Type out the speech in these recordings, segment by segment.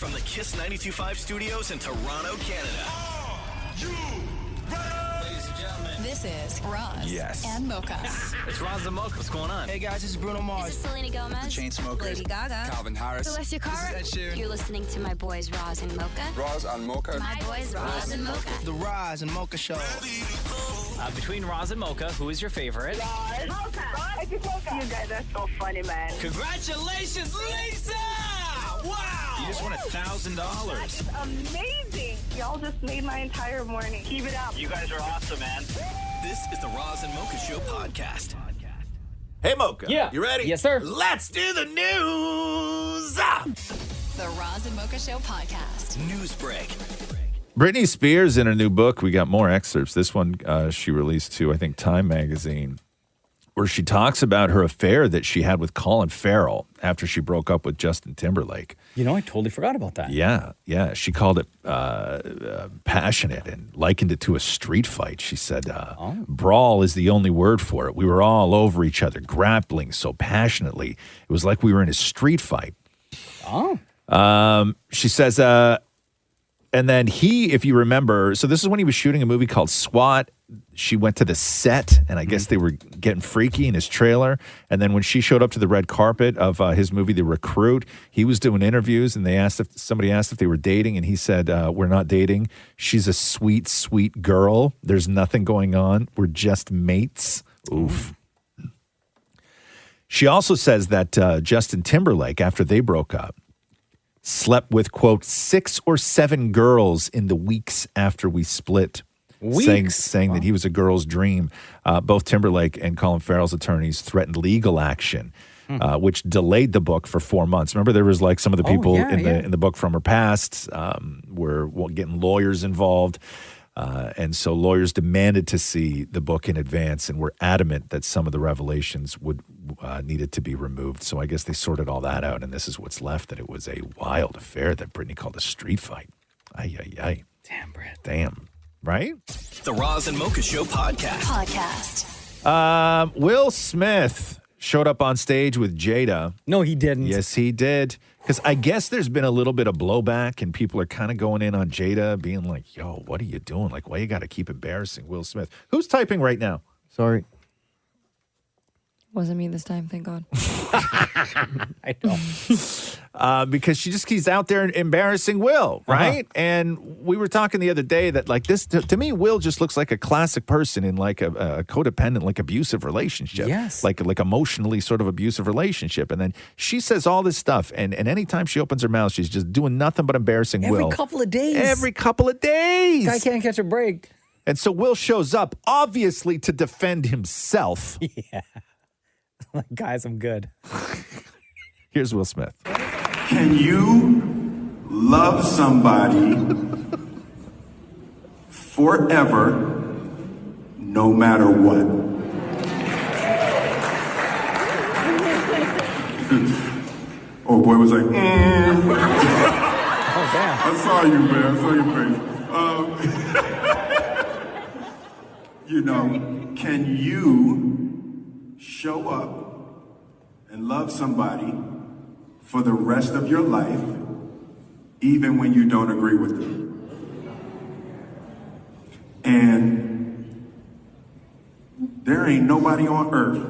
From the Kiss 92.5 studios in Toronto, Canada. Ladies and gentlemen. This is Roz and Mocha. It's Roz and Mocha. What's going on? Hey guys, this is Bruno Mars. This is Selena Gomez. The Chainsmokers. Lady Gaga. Calvin Harris. Celestia Cara. This is Ed Sheeran. You're listening to my boys Roz and Mocha. Roz and Mocha. My boys Roz and Mocha. The Roz and Mocha Show. Between Roz and Mocha, who is your favorite? Mocha. Roz and Mocha. You guys are so funny, man. Congratulations, Lisa! Wow! You just won $1,000. That's amazing. Y'all just made my entire morning. Keep it up. You guys are awesome, man. This is the Roz and Mocha Show podcast. Hey, Mocha. Yeah. You ready? Yes, sir. Let's do the news. The Roz and Mocha Show podcast. News break. Britney Spears in her new book, we got more excerpts. This one she released to, I think, Time Magazine, where she talks about her affair that she had with Colin Farrell after she broke up with Justin Timberlake. You know, I totally forgot about that. Yeah. She called it passionate and likened it to a street fight. She said, brawl is the only word for it. We were all over each other, grappling so passionately. It was like we were in a street fight. She says, and then he, if you remember, so this is when he was shooting a movie called SWAT. She went to the set, and I guess they were getting freaky in his trailer. And then when she showed up to the red carpet of his movie, The Recruit, he was doing interviews, and somebody asked if they were dating, and he said, "We're not dating. She's a sweet, sweet girl. There's nothing going on. We're just mates." Oof. She also says that Justin Timberlake, after they broke up, slept with, quote, 6 or 7 girls in the weeks after we split. Saying that he was a girl's dream. Both Timberlake and Colin Farrell's attorneys threatened legal action, which delayed the book for 4 months. Remember, there was like some of the people in the book from her past were getting lawyers involved. And so lawyers demanded to see the book in advance and were adamant that some of the revelations needed to be removed. So I guess they sorted all that out, and this is what's left, that it was a wild affair that Britney called a street fight. Ay, ay, ay. Damn, Brett. Damn. Right? The Roz and Mocha Show podcast. Will Smith showed up on stage with Jada. No, he didn't. Yes, he did. Because I guess there's been a little bit of blowback, and people are kind of going in on Jada, being like, yo, what are you doing? Like, why you got to keep embarrassing Will Smith? Who's typing right now? Sorry. Wasn't me this time, thank God. I know. Because she's out there embarrassing Will, right? And we were talking the other day that, like, this, to me, Will just looks like a classic person in, like, a codependent, like, abusive relationship. Yes. Like emotionally sort of abusive relationship. And then she says all this stuff, and anytime she opens her mouth, she's just doing nothing but embarrassing Will. Every couple of days. Guy can't catch a break. And so Will shows up, obviously, to defend himself. Yeah. Like, guys, I'm good. Here's Will Smith. Can you love somebody forever, no matter what? Oh, boy was like, Oh, damn. I saw you, man. I saw your face. Can you show up and love somebody for the rest of your life, even when you don't agree with them? And there ain't nobody on earth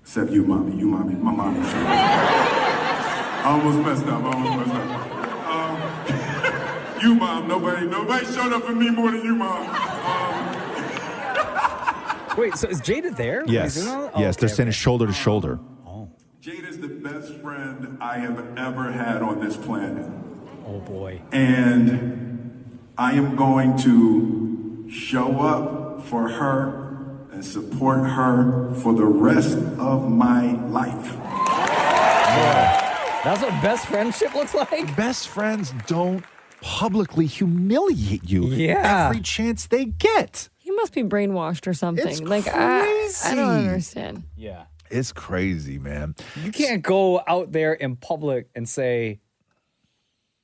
except you, mommy. My mommy. I almost messed up. You, mom. Nobody showed up for me more than you, mom. Wait, so is Jada there? Yes. They're standing shoulder to shoulder. Jada's the best friend I have ever had on this planet. Oh, boy. And I am going to show up for her and support her for the rest of my life. That's what best friendship looks like? Best friends don't publicly humiliate you Yeah. every chance they get. He must be brainwashed or something. It's like, crazy. I don't understand. Yeah. It's crazy, man. You can't go out there in public and say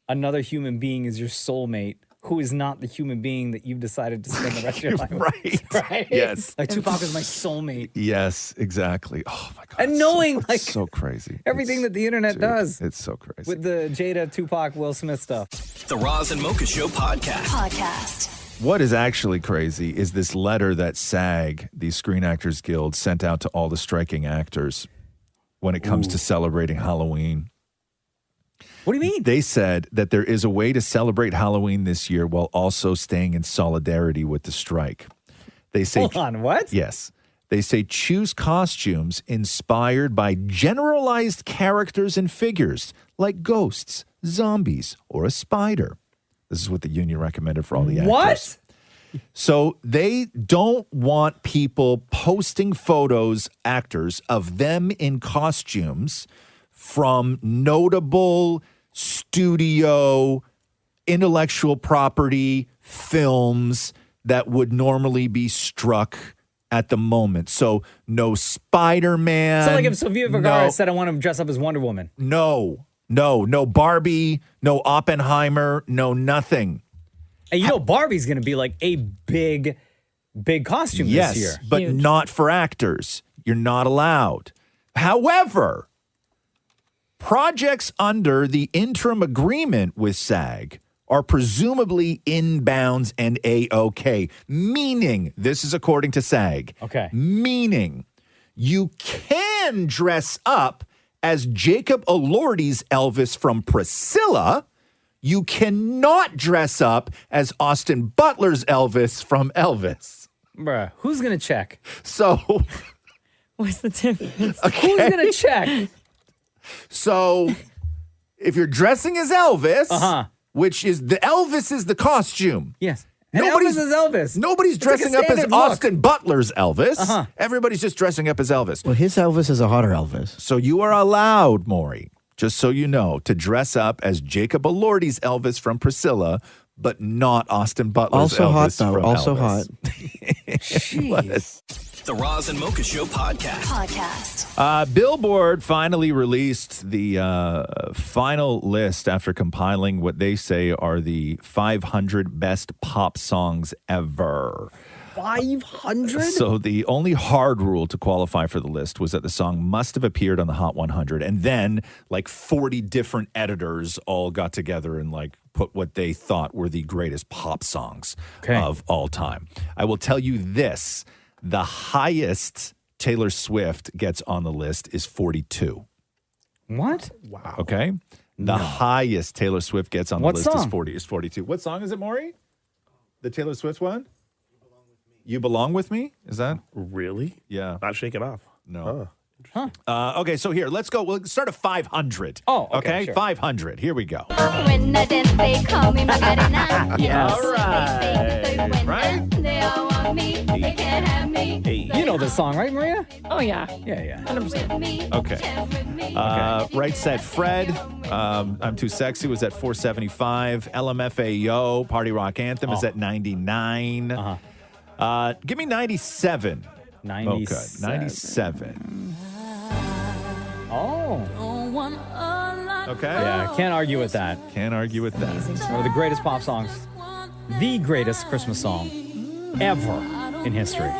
another human being is your soulmate who is not the human being that you've decided to spend the rest of your life with. Right. Yes. Like Tupac is my soulmate. Yes, exactly. Oh my God. And knowing like so crazy. everything that the internet does. It's so crazy. With the Jada, Tupac, Will Smith stuff. The Roz and Mocha Show podcast. What is actually crazy is this letter that SAG, the Screen Actors Guild, sent out to all the striking actors when it comes to celebrating Halloween. What do you mean? They said that there is a way to celebrate Halloween this year while also staying in solidarity with the strike. They say, hold on, what? Yes. They say choose costumes inspired by generalized characters and figures like ghosts, zombies, or a spider. This is what the union recommended for all the actors. What? So they don't want people posting photos, actors, of them in costumes from notable studio, intellectual property films that would normally be struck at the moment. So no Spider-Man. So like if Sofia Vergara said, I want to dress up as Wonder Woman. No Barbie, no Oppenheimer, no nothing. And you know Barbie's going to be like a big costume this year. Yes, but not for actors. You're not allowed. However, projects under the interim agreement with SAG are presumably in bounds and A-OK, meaning, this is according to SAG, meaning you can dress up as Jacob Elordi's Elvis from Priscilla. You cannot dress up as Austin Butler's Elvis from Elvis. Bruh, who's going to check? So, what's the difference? Okay. Who's going to check? So, if you're dressing as Elvis, which is the Elvis is the costume. Yes. And Elvis is Elvis. Nobody's dressing up as Austin Butler's Elvis. Everybody's just dressing up as Elvis. Well, his Elvis is a hotter Elvis. So you are allowed, Maury, just so you know, to dress up as Jacob Elordi's Elvis from Priscilla, but not Austin Butler's also Elvis hot, though. from Also Elvis. Jeez. The Roz and Mocha Show podcast. Billboard finally released the final list after compiling what they say are the 500 best pop songs ever. 500? So the only hard rule to qualify for the list was that the song must have appeared on the Hot 100. And then like 40 different editors all got together and like put what they thought were the greatest pop songs of all time. I will tell you this. The highest Taylor Swift gets on the list is 42. What? Wow. Okay. The highest Taylor Swift gets on the list song? is 42. What song is it, Maury? The Taylor Swift one? You Belong With Me? Is that? Really? Yeah. Not Shake It Off. No. Okay, so here, let's go. We'll start at 500. Oh, okay. Sure. 500. Here we go. When I dance, they call me Macarena. Yes. All right. Right? They all want me. They can't have me. You know this song, right, Maria? Oh, yeah. Yeah. 100%. Okay. Right Said Fred. I'm Too Sexy was at 475. LMFAO, Party Rock Anthem, is at 99. Give me 97. 97. 97. Oh. Okay. Yeah, can't argue with that. Can't argue with that. One of the greatest pop songs. The greatest Christmas song ever in history.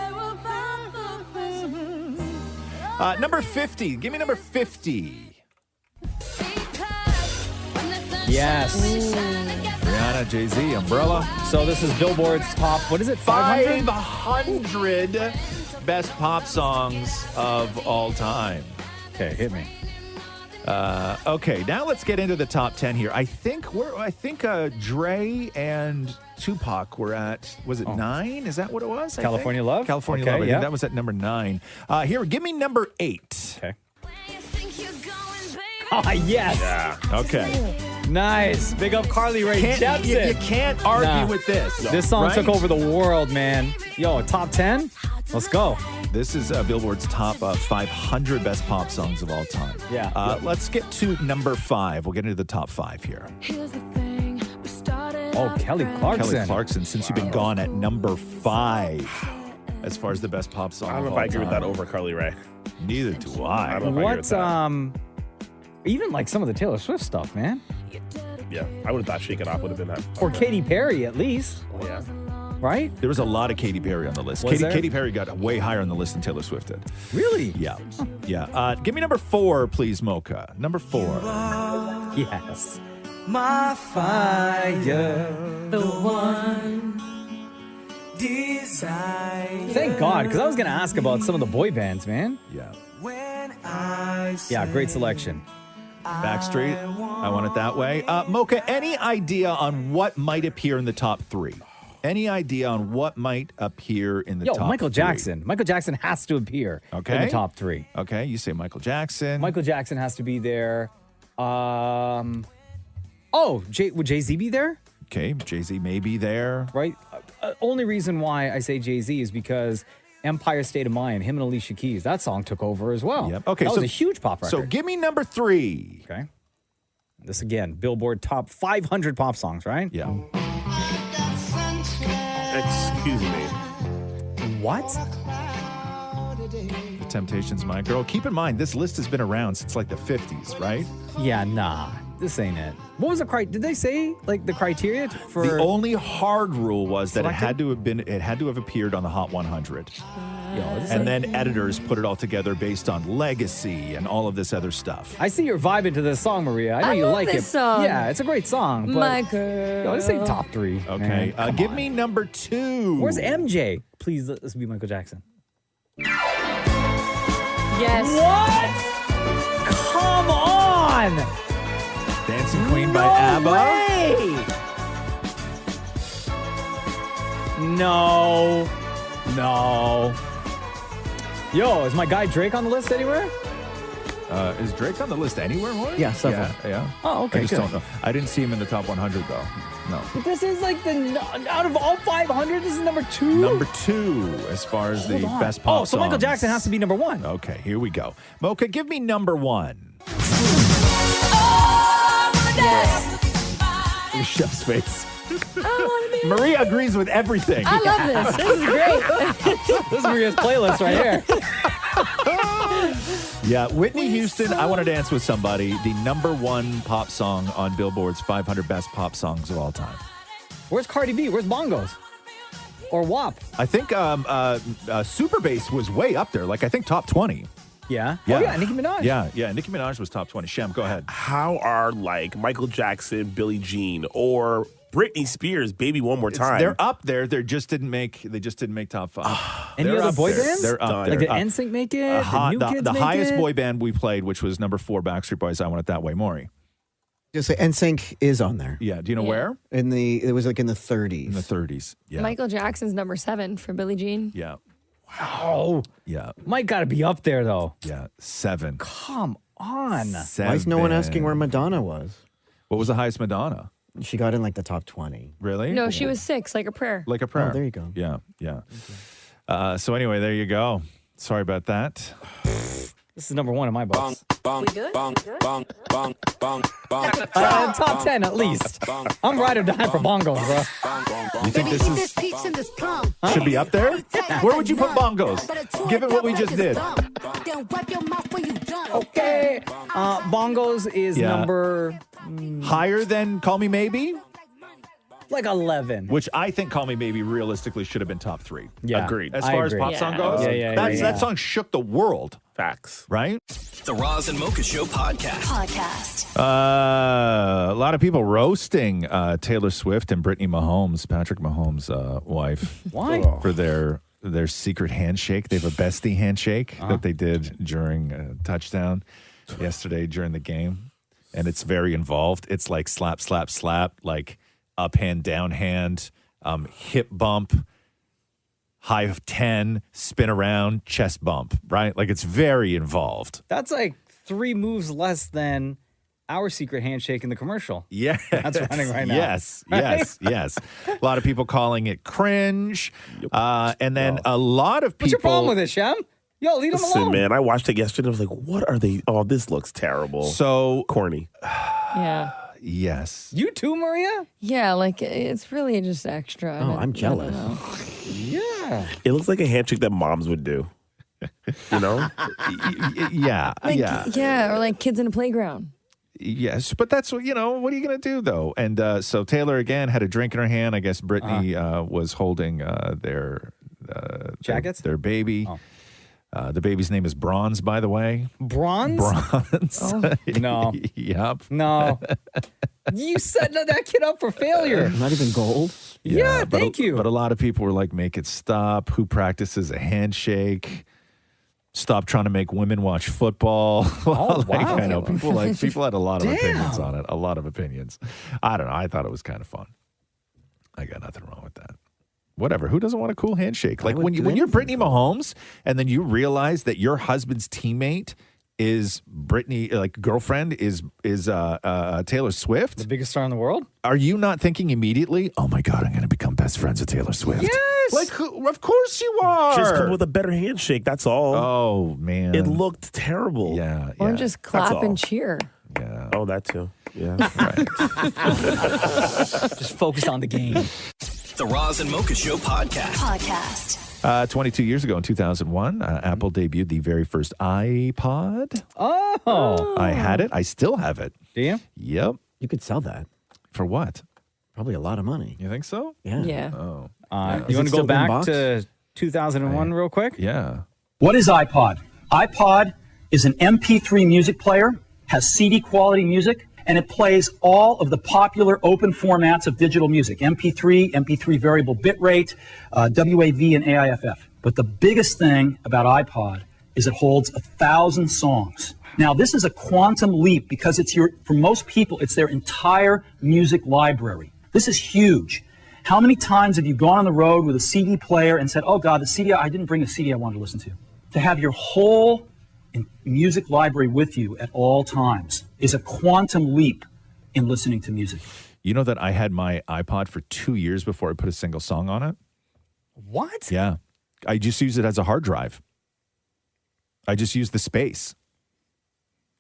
Number 50. Give me number 50. Yes. Rihanna, Jay-Z, Umbrella. So this is Billboard's top, what is it, 500? 500 best pop songs of all time. Okay, hit me. Okay, now let's get into the top 10 here. I think Dre and Tupac were at, was it 9? Is that what it was? California Love? California Okay, Love. I yeah. think that was at number 9. Here, give me number 8. Okay. Oh, yes. Yeah. Okay. Nice. Big up Carly Rae Jepsen. You can't argue with this. This song right? took over the world, man. Yo, top 10? Let's go. This is Billboard's top 500 best pop songs of all time. Yeah. Let's get to number 5. We'll get into the top 5 here. Oh, Kelly Clarkson. Kelly Clarkson, Since You've Been Gone at number 5 as far as the best pop song I don't know of if I all agree with time. that over Carly Rae. Neither do I. I don't know if I agree with What's, that. even like some of the Taylor Swift stuff, man. Yeah, I would have thought Shake It Off would have been that. Or Katy Perry, at least. Oh, yeah. Right? There was a lot of Katy Perry on the list. Was there? Katy Perry got way higher on the list than Taylor Swift did. Really? Yeah. Yeah. Give me number 4, please, Mocha. Number 4. Yes. My fire, the one desire. Thank God, because I was going to ask about some of the boy bands, man. Yeah. Yeah, great selection. Backstreet. I want it that way. Mocha, any idea on what might appear in the top 3? Any idea on what might appear in the top 3? Michael Jackson. Michael Jackson has to appear in the top 3. Okay, you say Michael Jackson. Michael Jackson has to be there. Would Jay-Z be there? Okay, Jay-Z may be there. Right? Only reason why I say Jay-Z is because Empire State of Mind, him and Alicia Keys, that song took over as well. Yep. Okay, that was a huge pop record. So give me number 3. Okay. This again, Billboard top 500 pop songs, right? Yeah. Excuse me. What? The Temptations, My Girl. Keep in mind, this list has been around since like the 50s, right? Yeah, nah. This ain't it. What was the did they say like the criteria for the only hard rule was that selected? it had to have appeared on the Hot 100. And then editors put it all together based on legacy and all of this other stuff. I see you're vibing to this song, Maria. I know you love like this it. song. Yeah, it's a great song. But My girl. this ain't top 3. Okay, man. give me number 2. Where's MJ? Please let this be Michael Jackson. Yes. What? Come on! Dancing Queen by ABBA. Way! No. Yo, is my guy Drake on the list anywhere? Is Drake on the list anywhere, Maury? Yeah, several. Yeah. Oh, okay, I just good. don't know. I didn't see him in the top 100, though. No. But this is like out of all 500, this is number 2? Number 2 as far as the Hold on. best pop so Michael songs. Jackson has to be number 1. Okay, here we go. Mocha, give me number 1. Your chef's face. Maria agrees with everything. I love this. This is great. This is Maria's playlist right here. Yeah, Whitney Houston, I Want to Dance with Somebody, the number 1 pop song on Billboard's 500 best pop songs of all time. Where's Cardi B? Where's Bongos? Or WAP? I think Super Bass was way up there, like I think top 20. Yeah. Yeah. Oh, yeah, Nicki Minaj. Yeah, Nicki Minaj was top 20. Shem, go ahead. How are like Michael Jackson, Billie Jean, or Britney Spears, Baby One More Time? They're up there. They just didn't make top 5. Any They're other up boy there. bands? They're up Like there. did NSYNC make it? Did New Kids the make highest it? boy band we played, which was number 4, Backstreet Boys, I Want It That Way. Maury. Just say NSYNC is on there. Yeah. Do you know where? It was like in the 30s. In the 30s. Yeah. Michael Jackson's number 7 for Billie Jean. Yeah. Wow. Yeah. Mike got to be up there, though. Yeah. 7. Come on. 7. Why is no one asking where Madonna was? What was the highest Madonna? She got in like the top 20. Really? No, she was 6, like a prayer. Like a prayer. Oh, there you go. Yeah. So anyway, there you go. Sorry about that. This is number 1 in my books. We good? Top 10 at least. I'm ride or die for Bongos, bro. You think this should be up there? Where would you put Bongos? Given what we just did. Okay. Bongos is number Higher than Call Me Maybe? like 11. Which I think Call Me Maybe realistically should have been top 3. Yeah. Agreed. As I far as agree. pop song goes, Yeah. that song shook the world, Facts. right? The Roz and Mocha Show podcast. A lot of people roasting Taylor Swift and Britney Mahomes, Patrick Mahomes' wife. Why? For their secret handshake. They have a bestie handshake that they did during touchdown yesterday during the game. And it's very involved. It's like slap, slap, slap, like up hand, down hand, hip bump, high of 10, spin around, chest bump, right? Like it's very involved. That's like 3 moves less than our secret handshake in the commercial. Yeah. That's running right now. Yes. A lot of people calling it cringe. And then a lot of people. What's your problem with it, Shem? Yo, leave them Listen, alone. man, I watched it yesterday. I was like, what are they? Oh, this looks terrible. So corny. Yeah. Yes. You too, Maria? Yeah, like it's really just extra. Oh, I'm jealous. Yeah. It looks like a handshake that moms would do. You know? Yeah. Yeah, or like kids in a playground. Yes, but that's what, what are you going to do, though? And so Taylor, again, had a drink in her hand. I guess Britney was holding their jackets? Their baby. Oh. The baby's name is Bronze, by the way. Bronze? Bronze. Oh. No. Yep. No. You set that kid up for failure. Not even gold. Yeah, but thank you. But a lot of people were like, make it stop. Who practices a handshake? Stop trying to make women watch football. Oh, wow. I know people had a lot of opinions on it. A lot of opinions. I don't know. I thought it was kind of fun. I got nothing wrong with that. Whatever. Who doesn't want a cool handshake? Like when you're Brittany Mahomes and then you realize that your husband's teammate is Britney, like girlfriend is Taylor Swift, the biggest star in the world. Are you not thinking immediately, oh my God, I'm going to become best friends with Taylor Swift? Yes. Like, of course you are. Just come with a better handshake. That's all. Oh, man. It looked terrible. Yeah. Or just clap and cheer. Yeah. Oh, that too. Yeah. Right. Just focus on the game. The Roz and Mocha Show podcast. 22 years ago in 2001, Apple debuted the very first iPod. Oh. I had it. I still have it. Do you? Yep. You could sell that. For what? Probably a lot of money. You think so? Yeah. Yeah. Oh. You want to go back to 2001 real quick? Yeah. What is iPod? iPod is an MP3 music player, has CD quality music, and it plays all of the popular open formats of digital music, MP3, MP3 variable bitrate, WAV, and AIFF. But the biggest thing about iPod is it holds 1,000 songs. Now, this is a quantum leap because for most people, it's their entire music library. This is huge. How many times have you gone on the road with a CD player and said, oh God, the CD, I didn't bring a CD I wanted to listen to? To have your whole music library with you at all times is a quantum leap in listening to music. You know that I had my iPod for 2 years before I put a single song on it? What? Yeah. I just use it as a hard drive. I just use the space.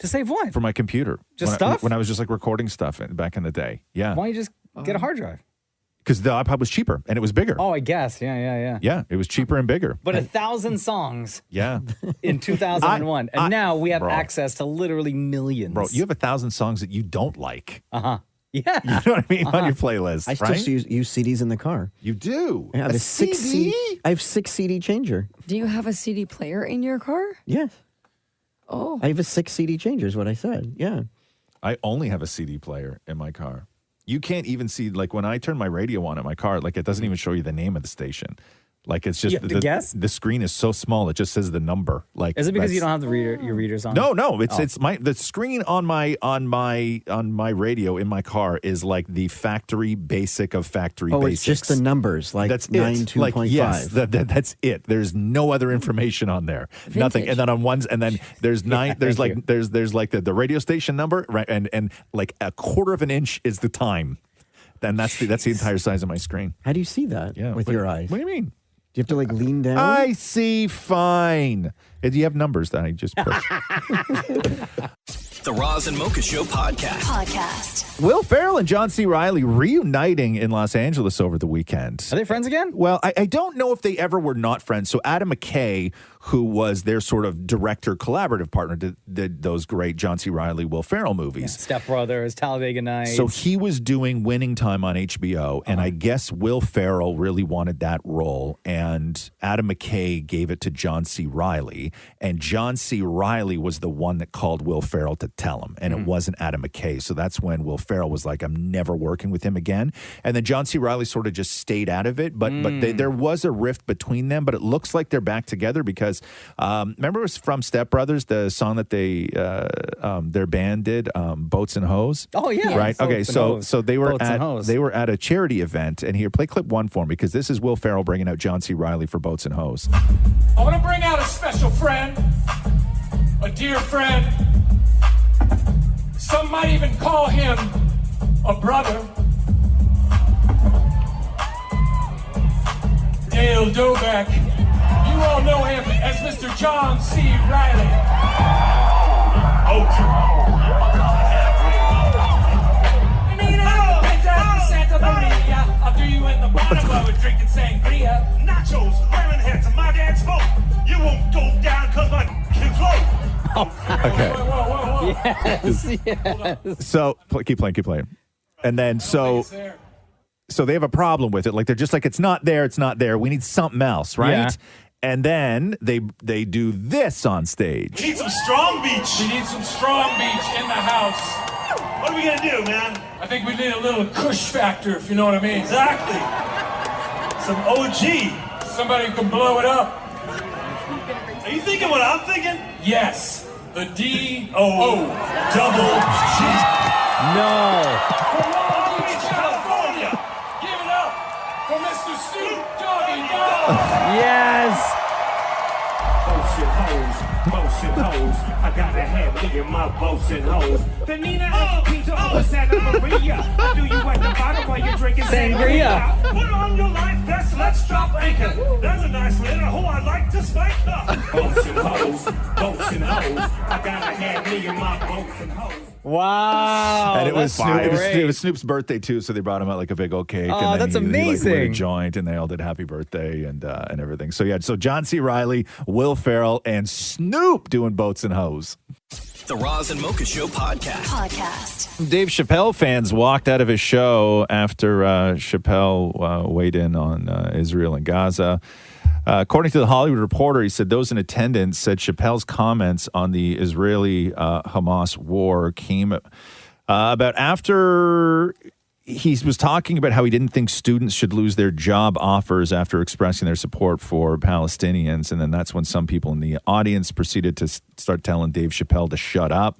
To save what? For my computer. Just stuff? When I was just like recording stuff back in the day. Yeah. Why don't you just get a hard drive? Because the iPod was cheaper and it was bigger. Oh, I guess. Yeah. Yeah, it was cheaper and bigger. But 1,000 songs Yeah. in 2001. And now we have Bro. access to literally millions. Bro, you have 1,000 songs that you don't like. Uh-huh. Yeah. You know what I mean? On your playlist, I still right? use CDs in the car. You do? I have A a 6 CD? I have 6 CD changer. Do you have a CD player in your car? Yes. Oh. I have a 6 CD changer is what I said. Yeah. I only have a CD player in my car. You can't even see, like when I turn my radio on in my car, like it doesn't even show you the name of the station. Like it's just You have to guess? the screen is so small it just says the number. Like Is it because you that's- don't have your readers on? No, it's Oh. it's the screen on my radio in my car is like the factory basic of factory basics. It's just the numbers, like That's 92.5. Like, yes, that's it. There's no other information on there. Nothing. And then on ones, and then there's nine. There's like you. there's like the radio station number, right? And like a quarter of an inch is the time. Then that's the entire size of my screen. How do you see that with your eyes? What do you mean? Do you have to like lean down? I see fine. Do you have numbers that I just push? The Roz and Mocha Show podcast. Will Ferrell and John C. Reilly reuniting in Los Angeles over the weekend. Are they friends again? Well, I don't know if they ever were not friends. So Adam McKay, who was their sort of director collaborative partner, did those great John C. Reilly, Will Ferrell movies. Step Brothers, Talladega Nights. So he was doing Winning Time on HBO, and I guess Will Ferrell really wanted that role, and Adam McKay gave it to John C. Reilly, and John C. Reilly was the one that called Will Ferrell to tell him, and it wasn't Adam McKay. So that's when Will Ferrell was like, I'm never working with him again. And then John C. Reilly sort of just stayed out of it, but there was a rift between them, but it looks like they're back together because remember it was from Step Brothers, the song that their band did, Boats and Hose? Oh, yeah. Right. Boats Okay. and So Hose. they were Boats and Hose. at a charity event, and here, play clip 1 for me because this is Will Ferrell bringing out John C. Reilly for Boats and Hose. I want to bring out a special friend, a dear friend. Some might even call him a brother. Dale Doback. You all know him as Mr. John C. Reilly. Santa Maria. I'll do you in the bottom while we're drinking sangria. Nachos, Iron Heads, and my dad's fault. You won't go down because my kid's low. Okay. Yes. So keep playing. And then so they have a problem with it. Like they're just like, it's not there. We need something else, right? Yeah. And then they do this on stage. We need some strong beach. We need some strong beach in the house. What are we gonna do, man? I think we need a little Kush factor, if you know what I mean. Exactly. Some OG. Somebody who can blow it up. Are you thinking what I'm thinking? Yes. The D-O double G. No. From Long Beach, California. Give it up for Mr. Snoop Doggy Dogg. Yes. Motion hoes. I got a head in my motion hoes. The Nina Pizza over Santa Maria. I do you at the bottom while you're drinking sangria. Put on your life vest, let's drop anchor. There's a nice little who I like to spank up. Motion hoes. I got a head in my motion hoes. Wow. And it was that's it was Snoop's birthday too, so they brought him out like a big old cake. Oh, and then that's he lit a amazing. joint, and they all did happy birthday and everything. So yeah, so John C. Reilly, Will Ferrell, and Snoop doing boats and hoes. The Roz and Mocha Show podcast. Dave Chappelle fans walked out of his show after Chappelle weighed in on Israel and Gaza. According to the Hollywood Reporter, he said those in attendance said Chappelle's comments on the Israeli-Hamas war came about after he was talking about how he didn't think students should lose their job offers after expressing their support for Palestinians. And then that's when some people in the audience proceeded to start telling Dave Chappelle to shut up.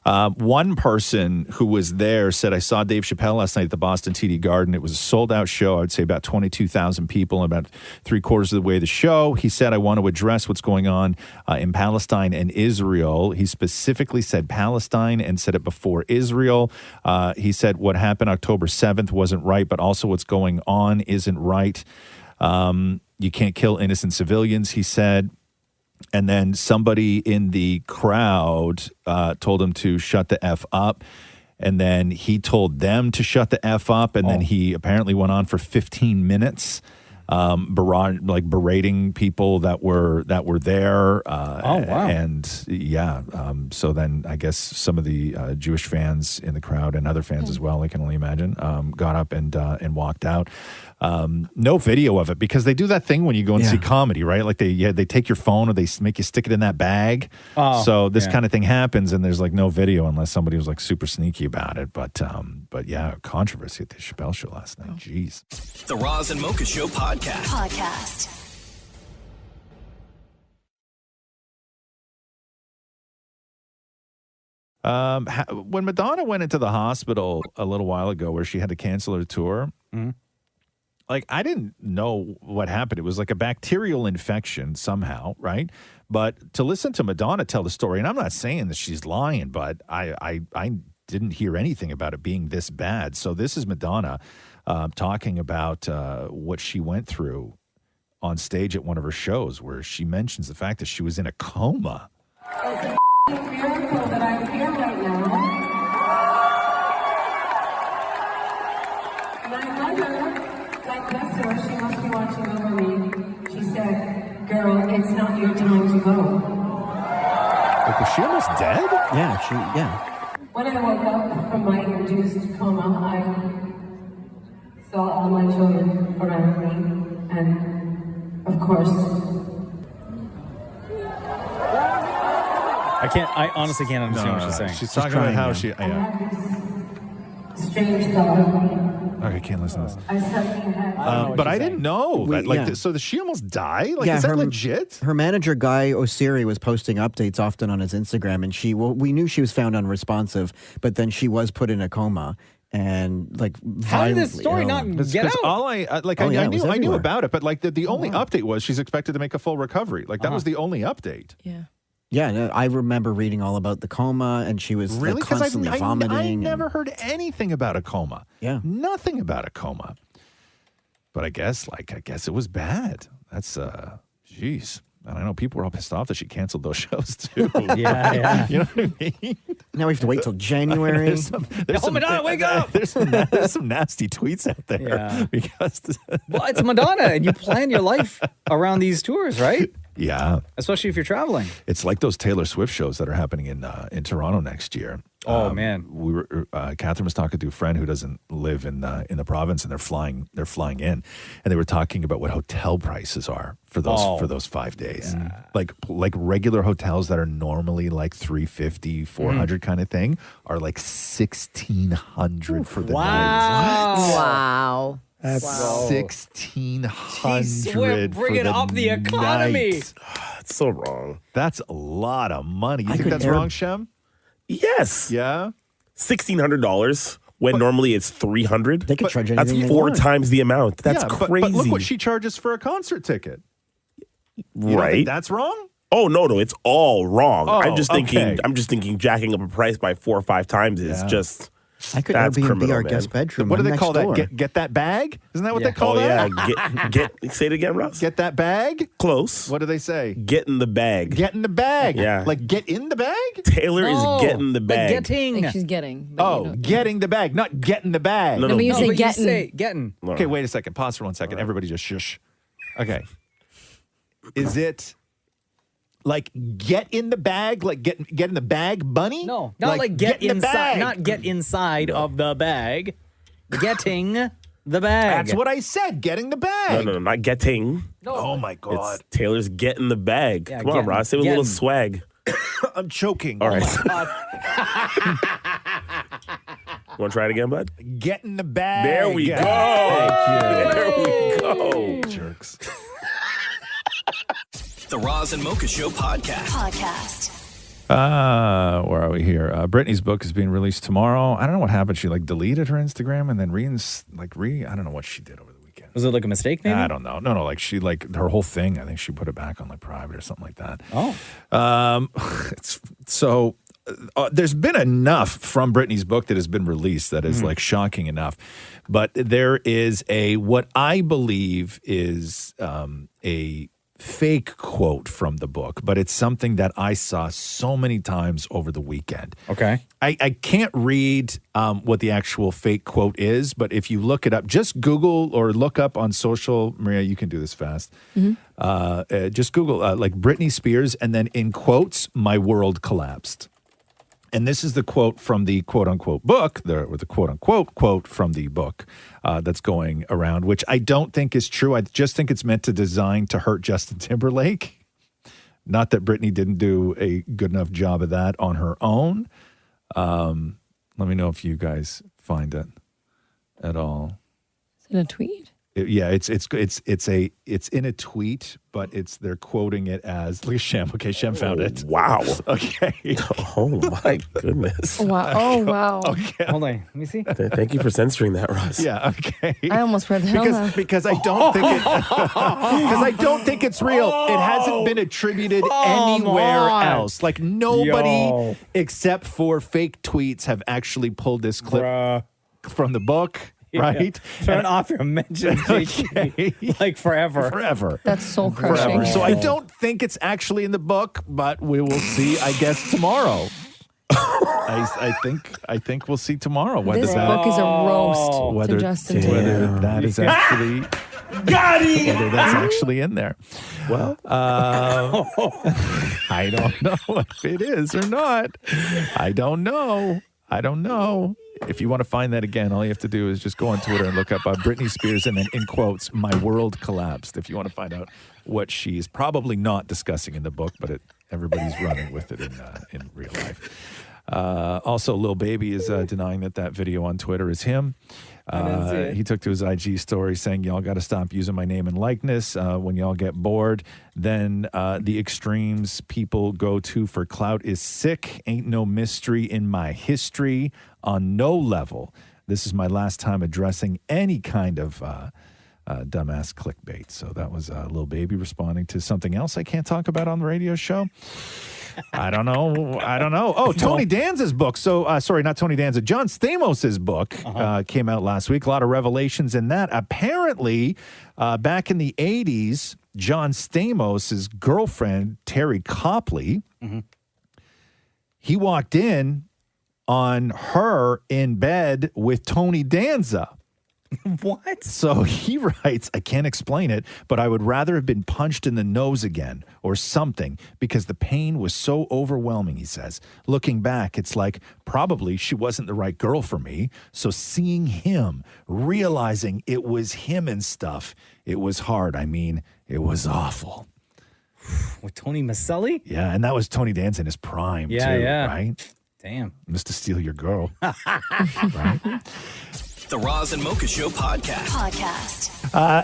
One person who was there said, I saw Dave Chappelle last night at the Boston TD Garden. It was a sold-out show. I would say about 22,000 people, and about three-quarters of the way of the show. He said, I want to address what's going on in Palestine and Israel. He specifically said Palestine and said it before Israel. He said what happened October 7th wasn't right, but also what's going on isn't right. You can't kill innocent civilians, he said. And then somebody in the crowd told him to shut the F up. And then he told them to shut the F up. And then he apparently went on for 15 minutes, berating people that were there. Wow. And yeah, so then I guess some of the Jewish fans in the crowd and other fans as well, I can only imagine, got up and walked out. No video of it because they do that thing when you go and see comedy, right? Like they take your phone or they make you stick it in that bag. So this kind of thing happens and there's like no video unless somebody was like super sneaky about it. But yeah, controversy at the Chappelle show last night. Jeez. The Roz and Mocha Show podcast. When Madonna went into the hospital a little while ago where she had to cancel her tour, like I didn't know what happened. It was like a bacterial infection somehow, right? But to listen to Madonna tell the story, and I'm not saying that she's lying, but I didn't hear anything about it being this bad. So this is Madonna talking about what she went through on stage at one of her shows where she mentions the fact that she was in a coma. It's a miracle that I'm here right now. My mother, God bless her, she must be watching over me. She said, girl, it's not your time to go. Like, was she almost dead? Yeah. When I woke up from my induced coma, I saw all my children around me, and of course, I honestly can't understand what she's saying. She's talking about how she. strange thought. Okay, can't listen to this. I suddenly had. But I didn't know. Yeah. So did she almost die? Like, is that legit? Her manager, Guy Osiri, was posting updates often on his Instagram, and we knew she was found unresponsive, but then she was put in a coma. And like, how did this story not get out? All I knew about it, but like the only update was she's expected to make a full recovery. Like that was the only update. Yeah. Yeah, no, I remember reading all about the coma, and she was really like, constantly vomiting. I never heard anything about a coma. Yeah, nothing about a coma. But I guess it was bad. That's jeez. And I know people were all pissed off that she canceled those shows too. Yeah. You know what I mean? Now we have to wait till January. There's some Madonna, wake up! There's some nasty tweets out there. Yeah. Because well, it's Madonna, and you plan your life around these tours, right? Yeah. Especially if you're traveling. It's like those Taylor Swift shows that are happening in Toronto next year. Oh, man. We were Catherine was talking to a friend who doesn't live in the province, and they're flying in, and they were talking about what hotel prices are for those 5 days. Yeah. Like regular hotels that are normally like $350, $400 kind of thing are like $1,600 for the night. Wow. That's $1,600. We're bringing up the economy. That's so wrong. That's a lot of money. You think that's wrong, Shem? Yes. Yeah. $1,600 when normally it's $300. They could charge That's anything they 4 want. times the amount. That's Yeah, crazy. But look what she charges for a concert ticket. You don't Right. think that's wrong? Oh no, it's all wrong. Oh, I'm just okay. thinking jacking up a price by 4 or 5 times is just I could that's Airbnb criminal, our man. guest bedroom. What do I'm they next call door. that? Get that bag? Isn't that what they call Oh that? yeah, get say it again, Ross. Get that bag? Close. What do they say? Get in the bag. Get in the bag. Yeah. Like get in the bag? Taylor is getting the bag. I think she's getting. but Oh, you know. getting the bag, not getting the bag. No, No, but you say but getting. You say getting. Okay, wait a second. Pause for 1 second. Everybody just shush. Okay. Is it like get in the bag, like get in the bag, bunny? No, not like get in the inside. bag. Not get inside of the bag. Getting the bag. That's what I said. Getting the bag. No, not getting. Oh my God. It's Taylor's getting the bag. Yeah, Come on, getting- Ross. Say it with a little getting. swag. I'm choking. All right. Want to try it again, bud? Get in the bag. There we go. There we go. Jerks. The Roz and Mocha Show podcast. Where are we here? Britney's book is being released tomorrow. I don't know what happened. She like deleted her Instagram and then I don't know what she did over the weekend. Was it like a mistake, maybe? I don't know. No, like she like her whole thing. I think she put it back on like private or something like that. Oh. There's been enough from Britney's book that has been released that is like shocking enough. But there is what I believe is a fake quote from the book, but it's something that I saw so many times over the weekend. Okay. I can't read what the actual fake quote is, but if you look it up, just Google or look up on social, Maria, you can do this fast. Just Google like Britney Spears and then in quotes, my world collapsed. And this is the quote from the quote-unquote book, or the quote-unquote quote from the book that's going around, which I don't think is true. I just think it's meant to design to hurt Justin Timberlake. Not that Britney didn't do a good enough job of that on her own. Let me know if you guys find it at all. Is it a tweet? It's in a tweet, but they're quoting it as look at Shem. Okay, Shem found it. Wow. Okay. Oh my goodness. Wow. Oh, wow. Okay. Hold on. Let me see. Thank you for censoring that, Ross. Yeah. Okay. I almost read the hell out. Because I don't think it's real. It hasn't been attributed anywhere else. Like nobody except for fake tweets have actually pulled this clip from the book. Right? Turn off your mention, JG, like forever. Forever. That's soul crushing. Forever. So I don't think it's actually in the book, but we will see, I guess, tomorrow. I think we'll see tomorrow whether This book is a roast to Justin Timberlake. whether that is actually whether that's actually in there. Well, I don't know if it is or not. I don't know. If you want to find that again, all you have to do is just go on Twitter and look up Britney Spears and then in quotes, my world collapsed. If you want to find out what she's probably not discussing in the book, but everybody's running with it in real life. Also, Lil Baby is denying that video on Twitter is him. He took to his IG story saying, y'all got to stop using my name and likeness. When y'all get bored, then the extremes people go to for clout is sick. Ain't no mystery in my history on no level. This is my last time addressing any kind of dumbass clickbait. So that was Lil Baby responding to something else I can't talk about on the radio show. I don't know. Oh, Tony Danza's book. So, sorry, not Tony Danza. John Stamos' book came out last week. A lot of revelations in that. Apparently, back in the 80s, John Stamos' girlfriend, Terry Copley, he walked in on her in bed with Tony Danza. What? So he writes, I can't explain it, but I would rather have been punched in the nose again or something because the pain was so overwhelming, he says. Looking back, it's like probably she wasn't the right girl for me. So seeing him, realizing it was him and stuff, it was hard. I mean, it was awful. With Tony Maselli? Yeah, and that was Tony Danza in his prime, too, right? Damn. Mr. Steal Your Girl. Right? The Roz and Mocha Show podcast.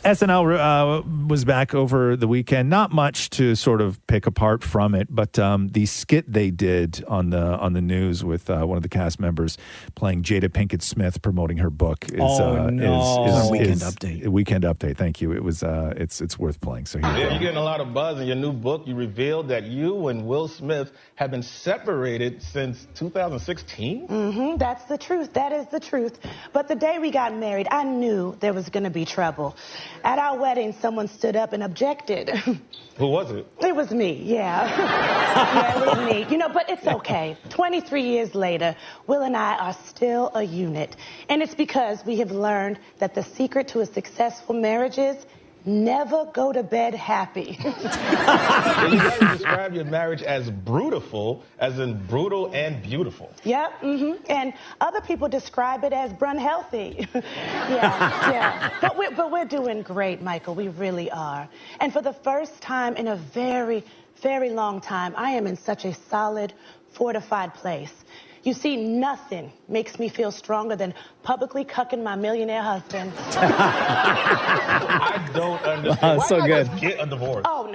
SNL was back over the weekend. Not much to sort of pick apart from it, but the skit they did on the news with one of the cast members playing Jada Pinkett Smith promoting her book is Weekend Update. Weekend Update. Thank you. It was it's worth playing. So here we go. You're getting a lot of buzz in your new book. You revealed that you and Will Smith have been separated since 2016. That's the truth. That is the truth. But the day we got married, I knew there was going to be trouble. At our wedding, someone stood up and objected. Who was it? It was me, yeah. Yeah, it was me. But it's okay. 23 years later, Will and I are still a unit. And it's because we have learned that the secret to a successful marriage is never go to bed happy. You guys describe your marriage as brutal, as in brutal and beautiful. Yep, and other people describe it as unhealthy. yeah. But we're doing great, Michael. We really are. And for the first time in a very, very long time, I am in such a solid, fortified place. You see, nothing makes me feel stronger than publicly cucking my millionaire husband. I don't understand. Why so not good. just get a divorce? Oh,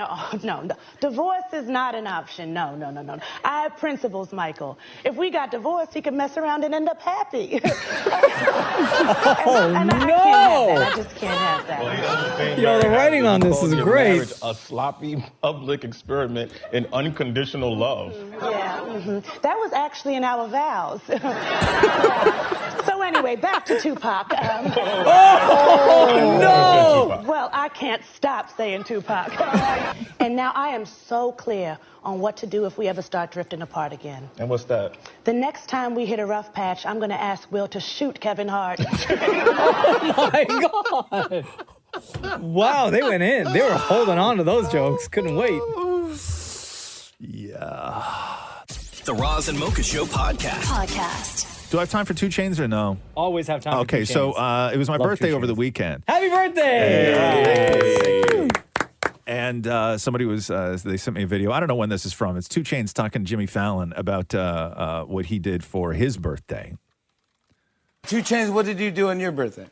no. Divorce is not an option. No. I have principles, Michael. If we got divorced, he could mess around and end up happy. No! I just can't have that. Yo, the writing on this is Your great. marriage a sloppy public experiment in unconditional love. Yeah, that was actually in our vows. So anyway, back to Tupac. No! Well, I can't stop saying Tupac. And now I am so clear on what to do if we ever start drifting apart again. And what's that? The next time we hit a rough patch, I'm going to ask Will to shoot Kevin Hart. Oh my God. Wow, they went in. They were holding on to those jokes. Couldn't wait. Yeah. The Roz and Mocha Show podcast. Do I have time for 2 Chainz or no? Always have time Okay, for 2 so Chainz. it was my Love birthday 2 over the Chainz. weekend. Happy birthday! And somebody was, they sent me a video. I don't know when this is from. It's 2 Chainz talking to Jimmy Fallon about what he did for his birthday. 2 Chainz, what did you do on your birthday?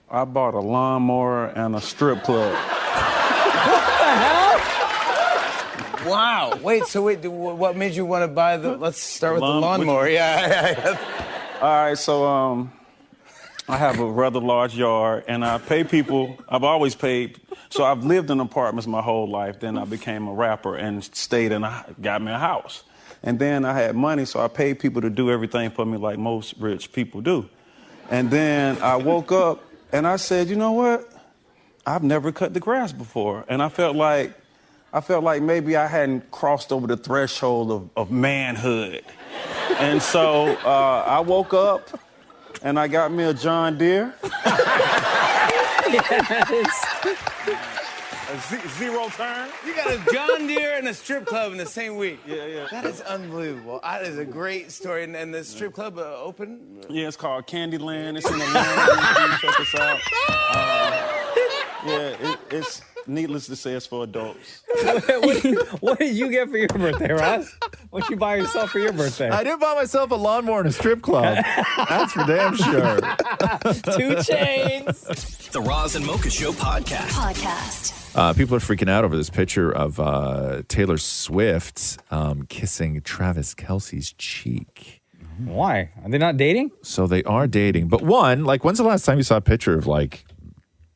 I bought a lawnmower and a strip club. What the hell? Wow. Wait, what made you want to buy let's start with the lawnmower. Yeah. All right, so I have a rather large yard, and I pay people. I've always paid. So I've lived in apartments my whole life. Then I became a rapper and got me a house. And then I had money, so I paid people to do everything for me like most rich people do. And then I woke up, and I said, you know what? I've never cut the grass before. And I felt like maybe I hadn't crossed over the threshold of manhood. And so I woke up and I got me a John Deere. Yes. A zero turn. You got a John Deere and a strip club in the same week. Yeah. That is unbelievable. That is a great story. And the strip club open? Yeah, it's called Candyland. It's in Atlanta. Check us out. It's needless to say, it's for adults. What did you get for your birthday, Roz? What did you buy yourself for your birthday? I didn't buy myself a lawnmower and a strip club. That's for damn sure. 2 Chainz. The Roz and Mocha Show podcast. People are freaking out over this picture of Taylor Swift kissing Travis Kelce's cheek. Why? Are they not dating? So they are dating. But when's the last time you saw a picture of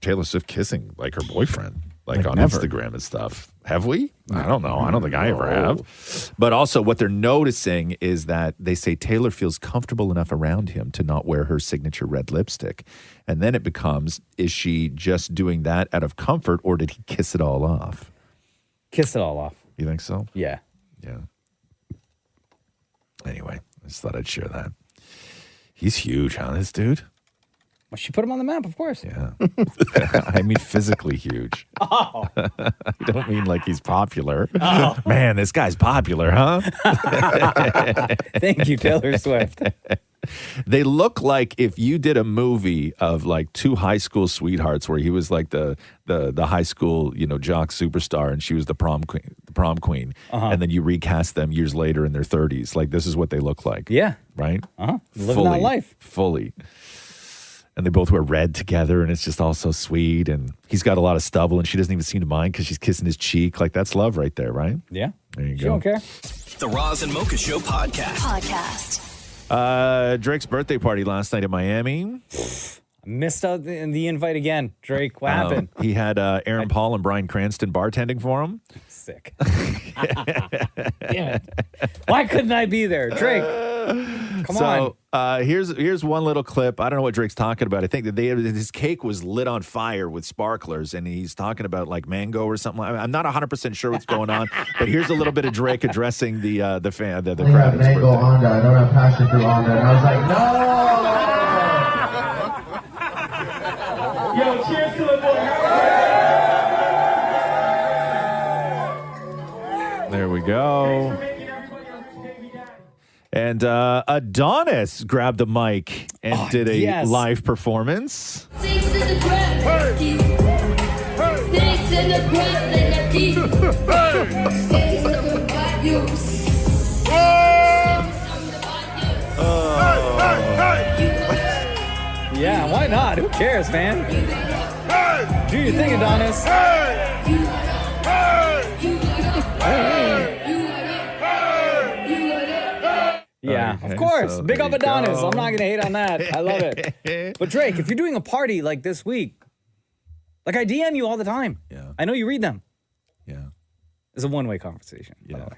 Taylor Swift kissing her boyfriend? On never. Instagram and stuff. Have we? I don't know. I don't think I ever have. But also what they're noticing is that they say Taylor feels comfortable enough around him to not wear her signature red lipstick. And then it becomes, is she just doing that out of comfort or did he kiss it all off? Kiss it all off. You think so? Yeah. Yeah. Anyway, I just thought I'd share that. He's huge, huh, this dude? Well, she put him on the map, of course. Yeah. I mean physically huge. Oh. I don't mean like he's popular. Oh. Man, this guy's popular, huh? Thank you, Taylor Swift. They look like if you did a movie of like two high school sweethearts where he was like the high school, jock superstar and she was the prom queen. And then you recast them years later in their 30s. Like this is what they look like. Yeah. Right? Living that life. Fully. And they both wear red together and it's just all so sweet. And he's got a lot of stubble and she doesn't even seem to mind because she's kissing his cheek. Like that's love right there, right? Yeah. There you She go. don't care. The Roz and Mocha Show podcast. Drake's birthday party last night in Miami. Missed out the invite again. Drake, what happened? He had Aaron Paul and Bryan Cranston bartending for him. Sick. Damn it. Why couldn't I be there? Drake, come on. So here's one little clip. I don't know what Drake's talking about. I think that his cake was lit on fire with sparklers, and he's talking about like mango or something. I'm not 100% sure what's going on, but here's a little bit of Drake addressing the crowd. The crowd. Mango on that. I don't have passion through on that. And I was like, no. Yo, cheers to the boy. There we go. And Adonis grabbed the mic and did a live performance. Yeah, why not? Who cares, man? Do your thing, Adonis. Yeah, of course. So Big up there you Adonis. go. I'm not going to hate on that. I love it. But Drake, if you're doing a party like this week, like I DM you all the time. Yeah. I know you read them. Yeah. It's a one-way conversation. Yeah.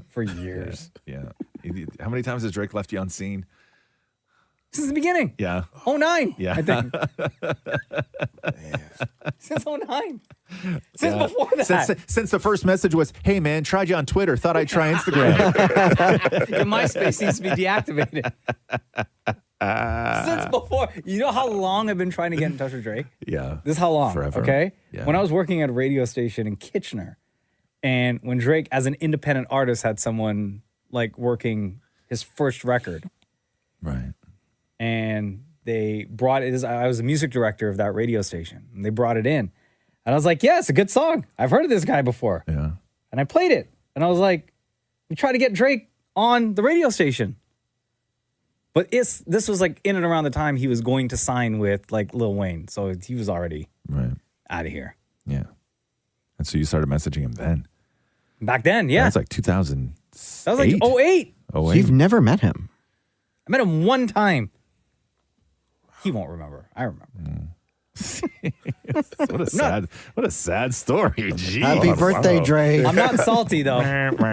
For years. Yeah. How many times has Drake left you on scene? Since the beginning. Yeah. 09, Yeah. I think. Since 09. Since before that. Since the first message was, hey, man, tried you on Twitter. Thought I'd try Instagram. Your MySpace needs to be deactivated. Since before. You know how long I've been trying to get in touch with Drake? Yeah. This is how long, Forever. okay? Yeah. When I was working at a radio station in Kitchener, and when Drake, as an independent artist, had someone like working his first record. Right. And they brought it, I was a music director of that radio station, and they brought it in. And I was like, yeah, it's a good song. I've heard of this guy before. Yeah. And I played it. And I was like, we try to get Drake on the radio station. But this was like in and around the time he was going to sign with like Lil Wayne. So he was already out of here. Yeah. And so you started messaging him then. Back then, yeah. That's like 2000. That was like 08. You've never met him. I met him one time. He won't remember. I remember. What a sad story. Jeez. Happy birthday, Drake. I'm not salty though. Come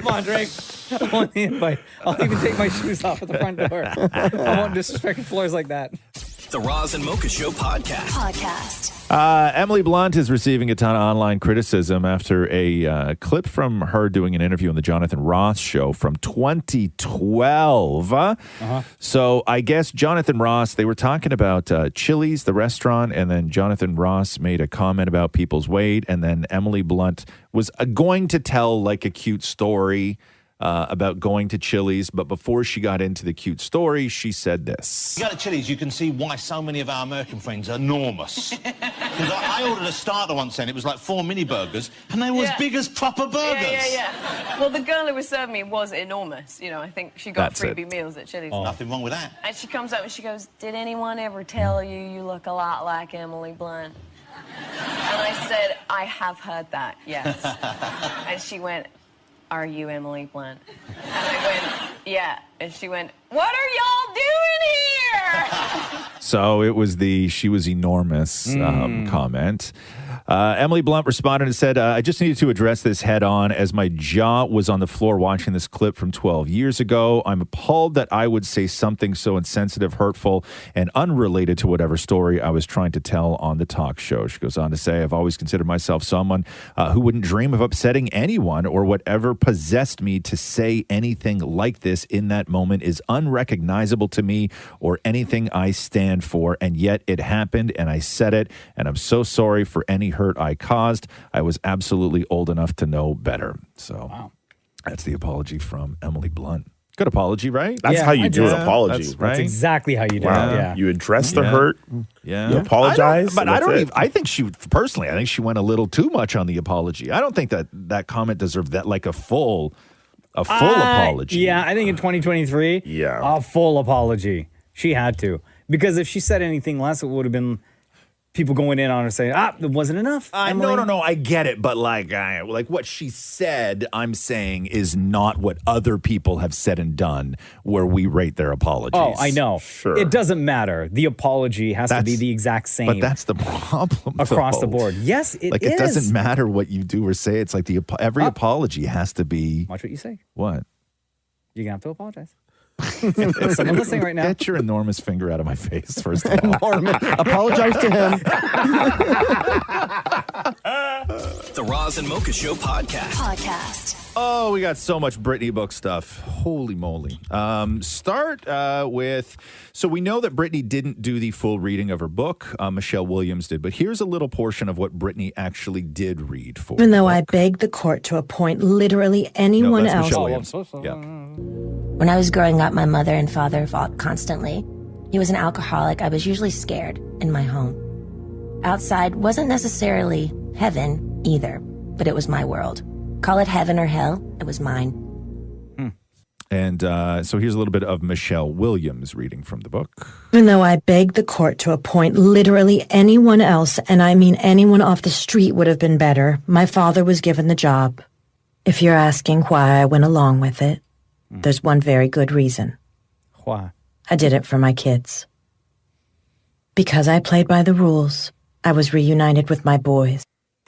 on, Drake. I want the invite. I'll even take my shoes off at the front door. I won't disrespect floors like that. The Roz and Mocha Show podcast. Emily Blunt is receiving a ton of online criticism after a clip from her doing an interview on the Jonathan Ross show from 2012. So I guess Jonathan Ross, they were talking about Chili's, the restaurant, and then Jonathan Ross made a comment about people's weight, and then Emily Blunt was going to tell like a cute story about going to Chili's, but before she got into the cute story, she said this. You go to Chili's, you can see why so many of our American friends are enormous. Because I ordered a starter once and it was like 4 mini burgers, and they were as big as proper burgers. Yeah. Well, the girl who was serving me was enormous. You know, I think she got That's freebie meals at Chili's. Nothing wrong with that. And she comes up and she goes, "Did anyone ever tell you you look a lot like Emily Blunt?" And I said, "I have heard that, yes." And she went, "Are you Emily Blunt?" And I went, "Yeah." And she went, "What are y'all doing here?" So it was she was enormous comment. Emily Blunt responded and said, I just needed to address this head on as my jaw was on the floor watching this clip from 12 years ago. I'm appalled that I would say something so insensitive, hurtful, and unrelated to whatever story I was trying to tell on the talk show. She goes on to say, I've always considered myself someone who wouldn't dream of upsetting anyone, or whatever possessed me to say anything like this in that moment is unrecognizable to me or anything I stand for. And yet it happened and I said it, and I'm so sorry for any hurt I caused. I was absolutely old enough to know better. So that's the apology from Emily Blunt. Good apology, right? That's how you do an apology. That's right. That's exactly how you do it. Wow. Yeah. You address the hurt. Yeah. You apologize. I think she went a little too much on the apology. I don't think that comment deserved that, like a full apology. Yeah, I think in 2023, a full apology. She had to. Because if she said anything less, it would have been people going in on her saying, it wasn't enough. No, I get it. But like what she said, I'm saying is not what other people have said and done where we rate their apologies. Oh, I know. Sure. It doesn't matter. The apology has to be the exact same. But that's the problem. Across the though. board. Yes, it is. It doesn't matter what you do or say. It's like every apology has to be. Watch what you say. What? You're going to have to apologize. Someone listening right now. Get your enormous finger out of my face, first of all. Apologize to him. The Roz and Mocha Show podcast. Oh, we got so much Britney book stuff. Holy moly. Start with, so we know that Britney didn't do the full reading of her book. Michelle Williams did. But here's a little portion of what Britney actually did read for Even though I begged the court to appoint literally anyone else. Michelle Williams. Yeah. When I was growing up, my mother and father fought constantly. He was an alcoholic. I was usually scared in my home. Outside wasn't necessarily heaven either, but it was my world. Call it heaven or hell, it was mine. And so here's a little bit of Michelle Williams reading from the book. Even though I begged the court to appoint literally anyone else, and I mean anyone off the street would have been better, my father was given the job. If you're asking why I went along with it, there's one very good reason. Why? I did it for my kids. Because I played by the rules, I was reunited with my boys.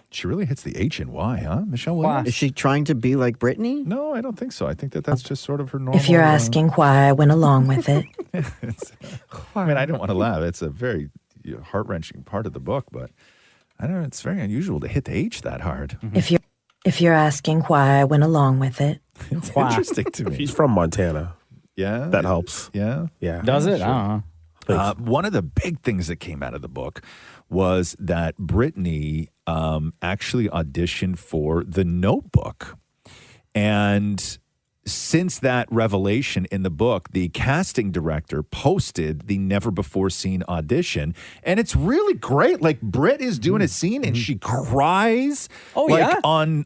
She really hits the H and Y, huh? Michelle Williams? Is she trying to be like Britney? No, I don't think so. I think that's just sort of her normal. If you're asking why I went along with it. I mean, I don't want to laugh. It's a very heart-wrenching part of the book, but I don't know. It's very unusual to hit the H that hard. If you're asking why I went along with it. It's interesting to me. She's from Montana. Yeah? That helps. Yeah? Yeah. Does it? Sure. I don't know. One of the big things that came out of the book was that Britney actually auditioned for The Notebook. And since that revelation in the book, the casting director posted the never-before-seen audition. And it's really great. Like, Brit is doing a scene and she cries on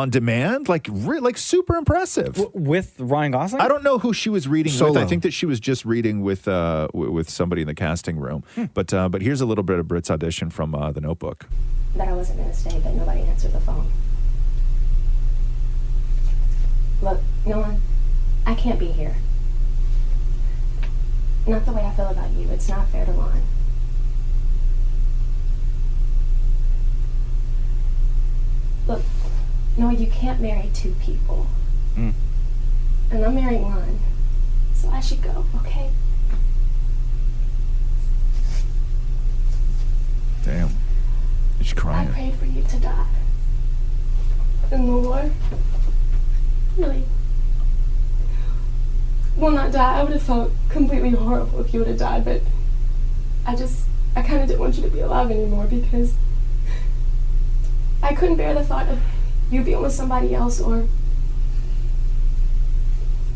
demand. Like super impressive. With Ryan Gosling? I don't know who she was reading with. Solo. I think that she was just reading with somebody in the casting room. But here's a little bit of Brit's audition from The Notebook. That I wasn't going to stay, but nobody answered the phone. Look, Nolan, I can't be here. Not the way I feel about you. It's not fair to Lon. Look, Noah, you can't marry two people. And I'm marrying Lon. So I should go, okay? Damn. She's crying. I prayed for you to die. In the war. Really. Well, not die. I would have felt completely horrible if you would have died, but I kind of didn't want you to be alive anymore because I couldn't bear the thought of you being with somebody else or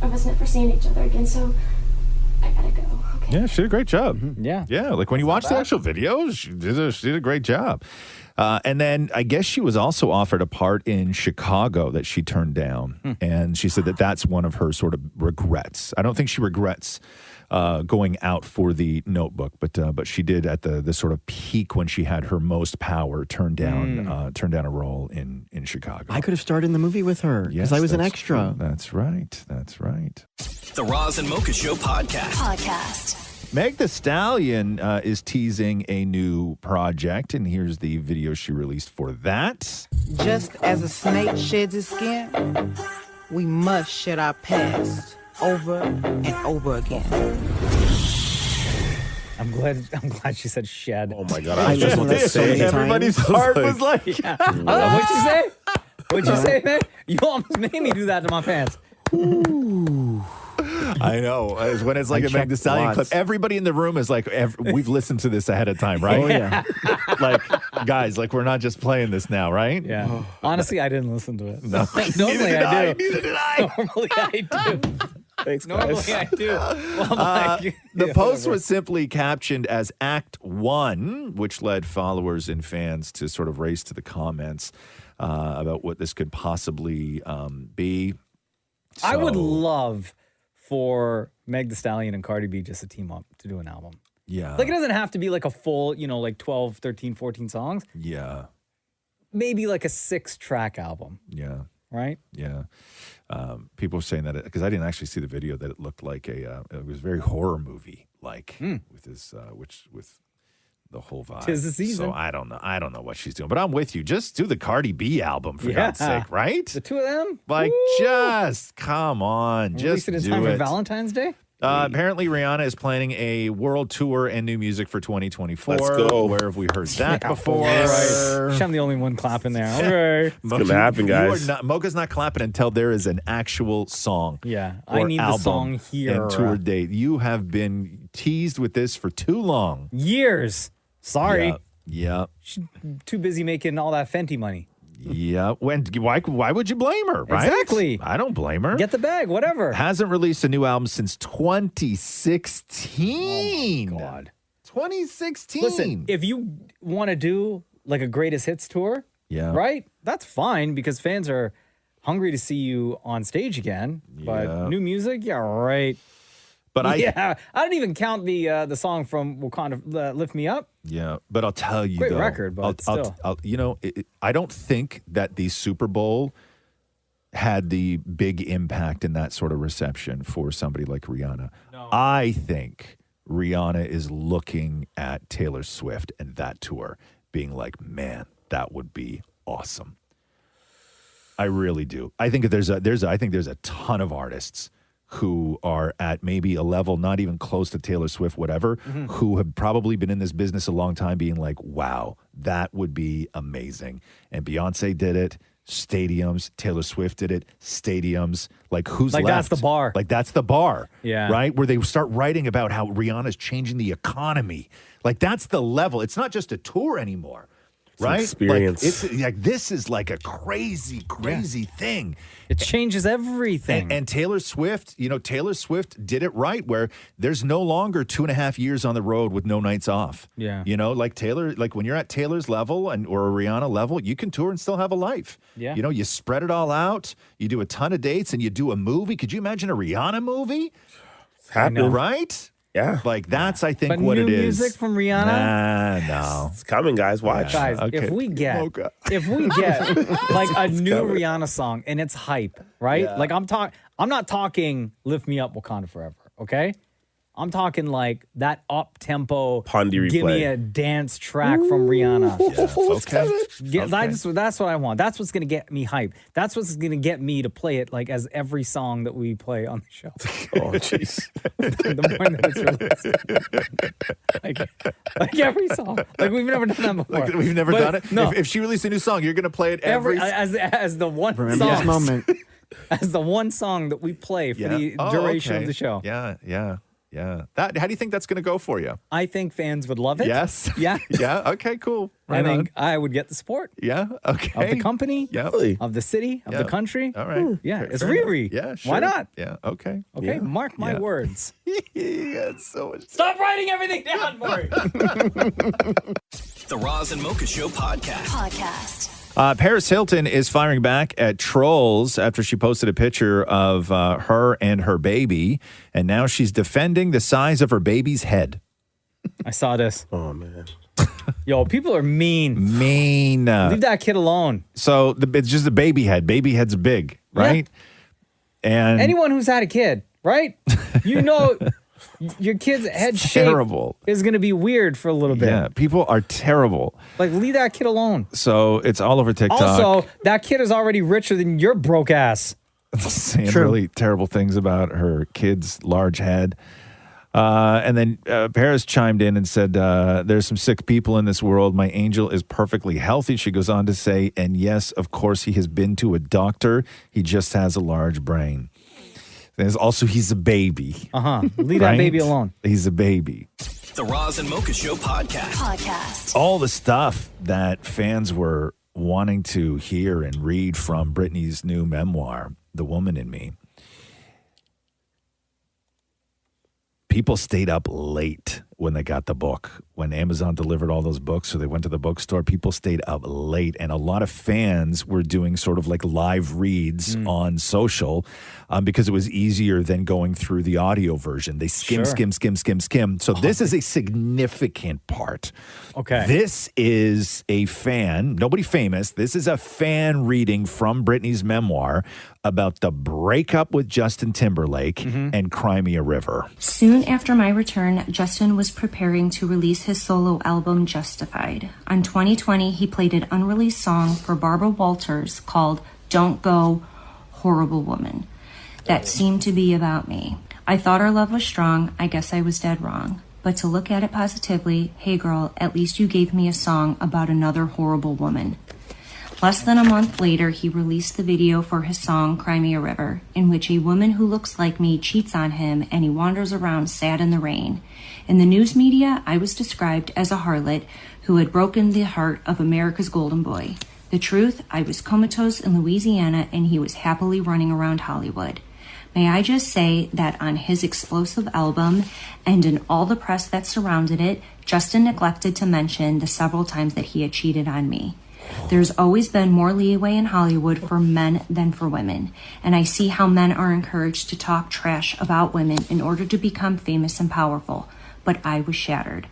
of us never seeing each other again, so I gotta go, okay? Yeah, she did a great job. Yeah. Yeah, like when you watch the actual videos, she did a great job. And then I guess she was also offered a part in Chicago that she turned down. And she said that that's one of her sort of regrets. I don't think she regrets going out for The Notebook, but she did at the sort of peak when she had her most power turn down a role in Chicago. I could have starred in the movie with her because I was an extra. True. That's right. That's right. The Roz and Mocha Show podcast. Meg Thee Stallion is teasing a new project, and here's the video she released for that. Just as a snake sheds its skin, we must shed our past over and over again. I'm glad she said shed. Oh my God, I just want to say everybody's heart was like, yeah. What'd you say? What'd you say, man? You almost made me do that to my pants. I know. When it's like a Meg Thee Stallion clip, everybody in the room is like, we've listened to this ahead of time, right? Oh, yeah. Like, guys, like we're not just playing this now, right? Yeah. Honestly, I didn't listen to it. No. Normally I do. Neither did I. Normally I do. Thanks, Normally guys. I do. Well, I'm like, The yeah, post whatever. was simply captioned as Act 1, which led followers and fans to sort of race to the comments about what this could possibly be. I would So, love for Meg Thee Stallion and Cardi B just to team up to do an album. yeah. Like, it doesn't have to be like a full, like 12, 13, 14 songs. Yeah. Maybe like a 6-track album, Yeah. right? Yeah. People were saying that because I didn't actually see the video, that it looked like it was very horror movie like with his with the whole vibe. 'Tis the season. So I don't know what she's doing, but I'm with you. Just do the Cardi B album for Yeah. God's sake, right? The two of them? Like, Woo! just come on, Release just it in do time it. for Valentine's Day? Apparently, Rihanna is planning a world tour and new music for 2024. Let's go. Where have we heard that before? Right. I'm the only one clapping there. Okay. It's gonna happen, guys. Mocha's not clapping until there is an actual song. Yeah, or I need the album song here. and tour date. You have been teased with this for too long. Years. Sorry. Yeah. She's too busy making all that Fenty money. Yeah. Why would you blame her, right? Exactly. I don't blame her. Get the bag, whatever. Hasn't released a new album since 2016. Oh, my God. 2016. Listen, if you want to do like a greatest hits tour, Yeah. right? That's fine because fans are hungry to see you on stage again. Yeah. But new music, yeah, right. But I didn't even count the song from Wakanda, "Lift Me Up." Yeah, but I'll tell you, Great though, record, but still. I don't think that the Super Bowl had the big impact in that sort of reception for somebody like Rihanna. No. I think Rihanna is looking at Taylor Swift and that tour, being like, man, that would be awesome. I really do. I think there's a ton of artists who are at maybe a level not even close to Taylor Swift, whatever, who have probably been in this business a long time being like, wow, that would be amazing. And Beyonce did it, stadiums. Taylor Swift did it, stadiums. Like, who's Like, left? that's the bar. Like, that's the bar. Yeah. Right? Where they start writing about how Rihanna's changing the economy. Like, that's the level. It's not just a tour anymore. Right? Experience. Like, it's like, this is like a crazy thing. It changes everything. And Taylor Swift, Taylor Swift did it right, where there's no longer 2.5 years on the road with no nights off. Yeah. Like Taylor, like when you're at Taylor's level or a Rihanna level, you can tour and still have a life. Yeah. You spread it all out. You do a ton of dates and you do a movie. Could you imagine a Rihanna movie? It's happening. Right? Yeah. Like, that's, I think, But what new it is. music from Rihanna? No. It's coming, guys. Watch. Guys, Okay. if we get Mocha. like a new Rihanna song and it's hype, right? Yeah. Like I'm not talking "Lift Me Up, Wakanda Forever," okay? I'm talking like that up tempo, Pondy give me replay. a dance track from Rihanna. Okay. That's what I want. That's what's gonna get me hype. That's what's gonna get me to play it like as every song that we play on the show. Oh, jeez. The morning that it's released. like every song. Like we've never done that before. Like, we've never But done it? No. If she released a new song, you're going to play it every... as the one Remember song. this moment. As the one song that we play for the duration of the show. Yeah. How do you think that's going to go for you? I think fans would love it. Yes. Yeah. Yeah. Okay, cool. I think I would get the support Yeah. Okay. of the company, Yeah. of the city, of the Yeah. country. All right. Yeah, Fair- it's fair enough. Riri. Yeah, sure. Why not? Yeah. Okay. Okay, Yeah. mark my Yeah. words. Yeah, so much. Stop writing everything down for me. The Roz and Mocha Show podcast. Paris Hilton is firing back at trolls after she posted a picture of her and her baby, and now she's defending the size of her baby's head. I saw this. Oh, man. Yo, people are mean. Mean. Leave that kid alone. So it's just a baby head. Baby head's big, right? And Anyone who's had a kid, right? You know, Your kid's head shape Terrible. is going to be weird for a little bit. Yeah, people are terrible. Like, leave that kid alone. So it's all over TikTok. Also, that kid is already richer than your broke ass. Saying really terrible things about her kid's large head. And then Paris chimed in and said, there's some sick people in this world. My angel is perfectly healthy. She goes on to say, and yes, of course, he has been to a doctor. He just has a large brain. There's also, he's a baby. Leave that baby alone. He's a baby. The Roz and Mocha Show podcast. All the stuff that fans were wanting to hear and read from Britney's new memoir, The Woman in Me. People stayed up late when they got the book. When Amazon delivered all those books, so they went to the bookstore, people stayed up late. And a lot of fans were doing sort of like live reads on social because it was easier than going through the audio version. They skim. So this is a significant part. Okay. This is a fan, nobody famous. This is a fan reading from Britney's memoir about the breakup with Justin Timberlake and Cry Me a River. Soon after my return, Justin was preparing to release his solo album, Justified. On 2020, he played an unreleased song for Barbara Walters called Don't Go, Horrible Woman. That seemed to be about me. I thought our love was strong. I guess I was dead wrong. But to look at it positively, hey girl, at least you gave me a song about another horrible woman. Less than a month later, he released the video for his song, Cry Me a River, in which a woman who looks like me cheats on him and he wanders around sad in the rain. In the news media, I was described as a harlot who had broken the heart of America's golden boy. The truth, I was comatose in Louisiana and he was happily running around Hollywood. May I just say that on his explosive album and in all the press that surrounded it, Justin neglected to mention the several times that he had cheated on me. There's always been more leeway in Hollywood for men than for women, and I see how men are encouraged to talk trash about women in order to become famous and powerful, but I was shattered.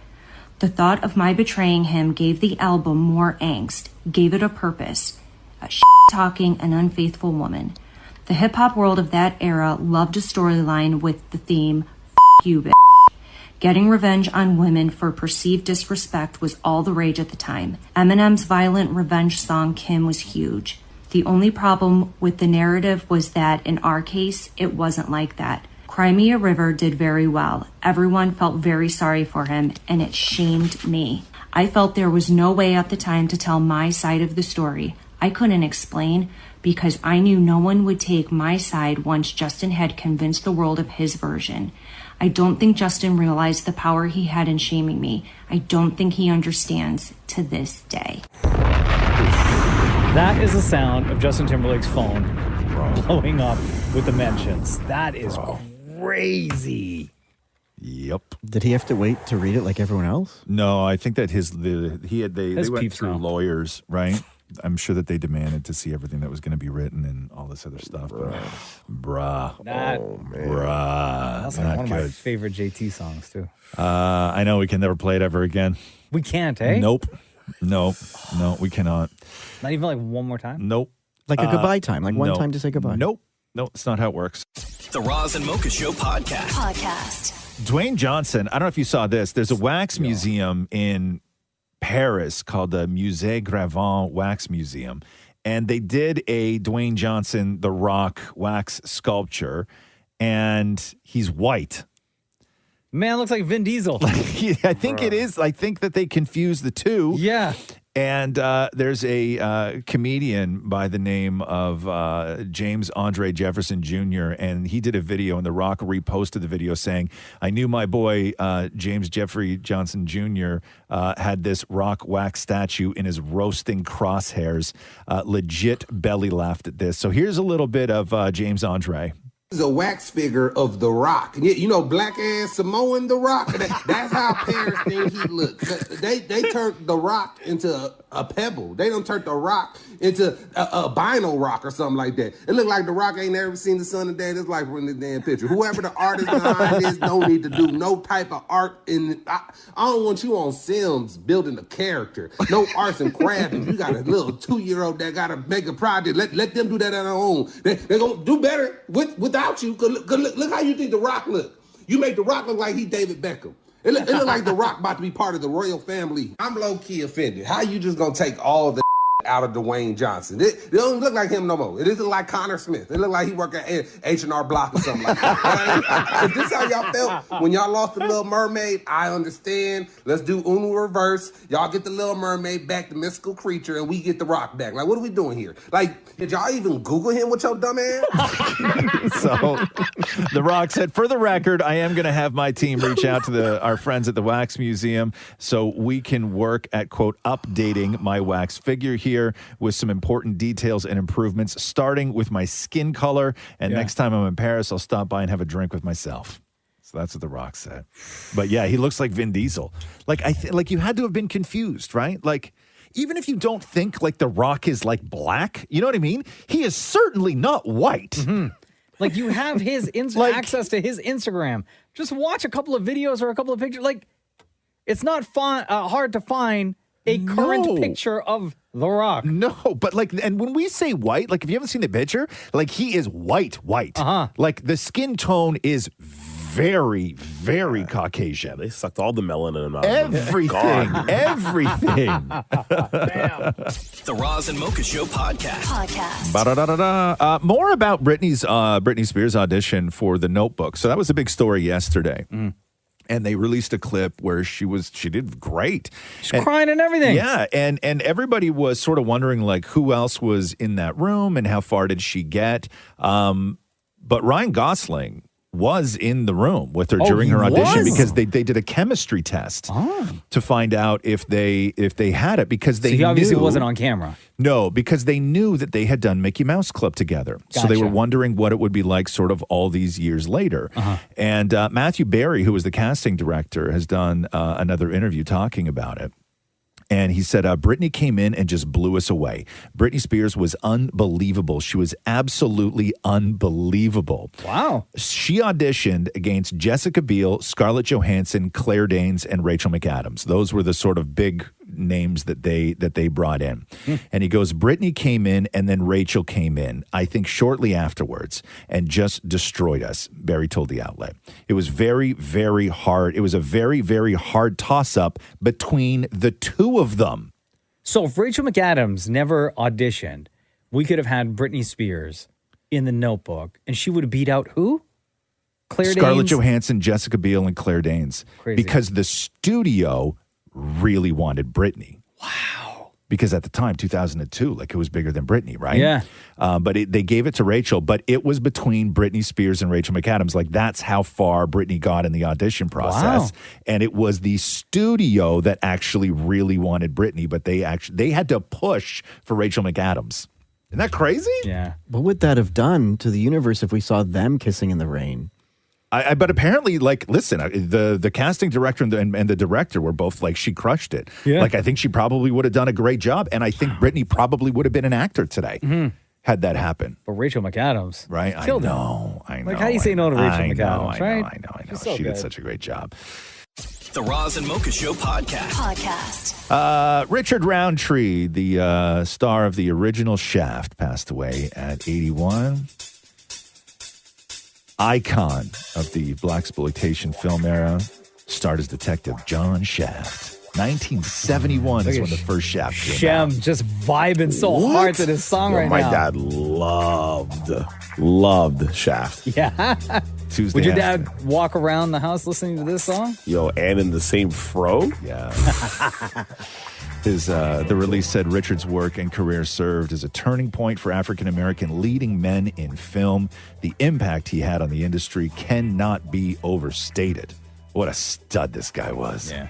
The thought of my betraying him gave the album more angst, gave it a purpose, a shit-talking and unfaithful woman. The hip-hop world of that era loved a storyline with the theme, F*** you, bitch. Getting revenge on women for perceived disrespect was all the rage at the time. Eminem's violent revenge song, Kim, was huge. The only problem with the narrative was that, in our case, it wasn't like that. Cry Me a River did very well. Everyone felt very sorry for him, and it shamed me. I felt there was no way at the time to tell my side of the story. I couldn't explain because I knew no one would take my side once Justin had convinced the world of his version. I don't think Justin realized the power he had in shaming me. I don't think he understands to this day. That is the sound of Justin Timberlake's phone blowing up with the mentions. That is crazy. Yep. Did he have to wait to read it like everyone else? No, I think that they went through lawyers, right? I'm sure that they demanded to see everything that was going to be written and all this other stuff. But, bruh. That's like not one of my good. favorite JT songs, too. I know we can never play it ever again. We can't, eh? Nope. No, we cannot. Not even like one more time? Nope. Like a goodbye time, like one no. time to say goodbye. Nope. No, it's not how it works. The Roz and Mocha Show podcast. Dwayne Johnson, I don't know if you saw this. There's a wax museum in Paris called the Musée Gravant Wax Museum. And they did a Dwayne Johnson, The Rock wax sculpture. And he's white. Man, looks like Vin Diesel. I think it is. I think that they confuse the two. Yeah. And there's a comedian by the name of James Andre Jefferson Jr., and he did a video, and The Rock reposted the video saying, I knew my boy James Jeffrey Johnson Jr. Had this rock wax statue in his roasting crosshairs. Legit belly laughed at this. So here's a little bit of James Andre. He's a wax figure of The Rock. You know, black ass Samoan The Rock? That's how Paris think he looks. They turned The Rock into a pebble. They don't turn The Rock into a albino rock or something like that. It look like The Rock ain't never seen the sun of day. That's like in this damn picture. Whoever the artist behind this don't need to do no type of art. I don't want you on Sims building a character. No arts and crafts. You got a little 2-year-old that got to make a project. Let them do that on their own. They're going to do better without you. Look how you think The Rock look. You make The Rock look like he David Beckham. It look like The Rock about to be part of the royal family. I'm low-key offended. How you just gonna take all the out of Dwayne Johnson? It don't look like him no more. It doesn't like Connor Smith. It look like he work at H&R Block or something like that. Is this how y'all felt when y'all lost the Little Mermaid? I understand. Let's do Uno reverse. Y'all get the Little Mermaid back, the mystical creature, and we get The Rock back. Like, what are we doing here? Like, did y'all even Google him with your dumb ass? So The Rock said, for the record, I am going to have my team reach out to our friends at the Wax Museum so we can work at, quote, updating my wax figure here with some important details and improvements, starting with my skin color. And next time I'm in Paris, I'll stop by and have a drink with myself. So that's what The Rock said. But yeah, he looks like Vin Diesel. Like like you had to have been confused, right? Like, even if you don't think like The Rock is like black, you know what I mean? He is certainly not white. Mm-hmm. Like you have his access to his Instagram. Just watch a couple of videos or a couple of pictures. Like it's not hard to find a current picture of The Rock. No, but like, and when we say white, like if you haven't seen the picture, like he is white. Like the skin tone is very, very Caucasian. They sucked all the melanin out. Everything. The Roz and Mocha Show podcast. Ba-da-da-da-da. More about Britney Spears audition for The Notebook. So that was a big story yesterday. And they released a clip where she did great. She's crying and everything. Yeah, and everybody was sort of wondering like who else was in that room and how far did she get. But Ryan Gosling was in the room with her during her audition because they did a chemistry test to find out if they had it because they he obviously wasn't on camera. No, because they knew that they had done Mickey Mouse Club together. So they were wondering what it would be like sort of all these years later. And Matthew Berry, who was the casting director, has done another interview talking about it. And he said, Britney came in and just blew us away. Britney Spears was unbelievable. She was absolutely unbelievable. Wow. She auditioned against Jessica Biel, Scarlett Johansson, Claire Danes, and Rachel McAdams. Those were the sort of big names that they brought in. And he goes, Britney came in and then Rachel came in, I think shortly afterwards, and just destroyed us, Barry told the outlet. It was very, very hard. It was a very, very hard toss-up between the two of them. So if Rachel McAdams never auditioned, we could have had Britney Spears in The Notebook, and she would have beat out who? Scarlett Johansson, Jessica Biel, and Claire Danes. Crazy. Because the studio really wanted Britney. Wow. Because at the time, 2002, like it was bigger than Britney, right? Yeah. But they gave it to Rachel, but it was between Britney Spears and Rachel McAdams. Like that's how far Britney got in the audition process. Wow. And it was the studio that actually really wanted Britney, but they had to push for Rachel McAdams. Isn't that crazy? Yeah. What would that have done to the universe if we saw them kissing in the rain? But apparently, like, listen, the casting director and the director were both like, she crushed it. Yeah. Like, I think she probably would have done a great job. And I think Britney probably would have been an actor today had that happened. But Rachel McAdams. Right? I know. Like, how do you say no to Rachel McAdams, right? I know. She's so she good. did such a great job. The Roz and Mocha Show podcast. Richard Roundtree, the star of the original Shaft, passed away at 81. Icon of the blaxploitation film era, starred as Detective John Shaft. 1971 is when the first Shaft came Shem out. just vibing so hard to this song right my now. dad loved Shaft. Yeah. Tuesday Would your afternoon. dad walk around the house listening to this song? Yo, and in the same fro? Yeah. The release said Richard's work and career served as a turning point for African-American leading men in film. The impact he had on the industry cannot be overstated. What a stud this guy was. Yeah.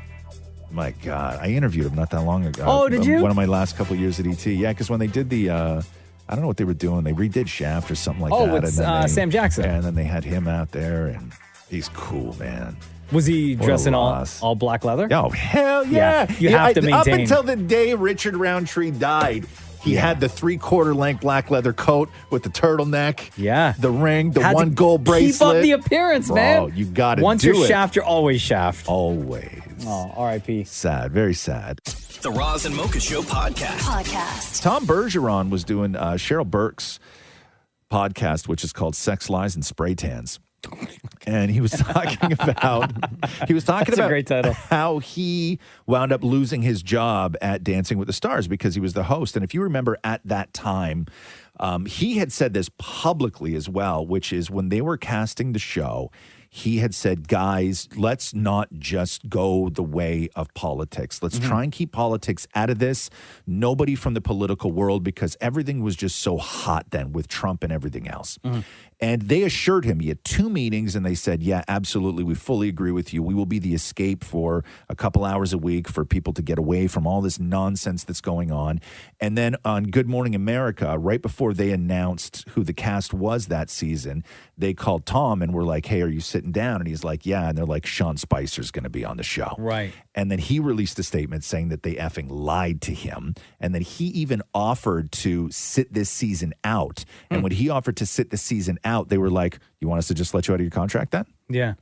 My God. I interviewed him not that long ago. Oh, did you? One of my last couple of years at ET. Yeah, because when they did the, I don't know what they were doing. They redid Shaft or something like that. Oh, with Sam Jackson. And then they had him out there, and he's cool, man. Was he What a dressed in loss. all black leather? Oh, hell yeah. You have to maintain. Up until the day Richard Roundtree died, he had the 3/4 length black leather coat with the turtleneck. Yeah. The ring, the Had one to gold bracelet. Keep up the appearance, man. Bro, you got to Once do you're it. Shaft, you're always Shaft. Always. Oh, R.I.P. Sad, very sad. The Roz and Mocha Show podcast. Tom Bergeron was doing Cheryl Burke's podcast, which is called Sex, Lies, and Spray Tans. And he was talking about That's a great title. how he wound up losing his job at Dancing with the Stars because he was the host. And if you remember at that time, he had said this publicly as well, which is when they were casting the show, he had said, guys, let's not just go the way of politics. Let's try and keep politics out of this. Nobody from the political world, because everything was just so hot then with Trump and everything else. And they assured him, he had 2 meetings, and they said, yeah, absolutely, we fully agree with you. We will be the escape for a couple hours a week for people to get away from all this nonsense that's going on. And then on Good Morning America, right before they announced who the cast was that season, they called Tom and were like, hey, are you sitting down? And he's like, yeah. And they're like, Sean Spicer's going to be on the show. Right. And then he released a statement saying that they effing lied to him and that he even offered to sit this season out. And when he offered to sit the season out, they were like, you want us to just let you out of your contract then? Yeah.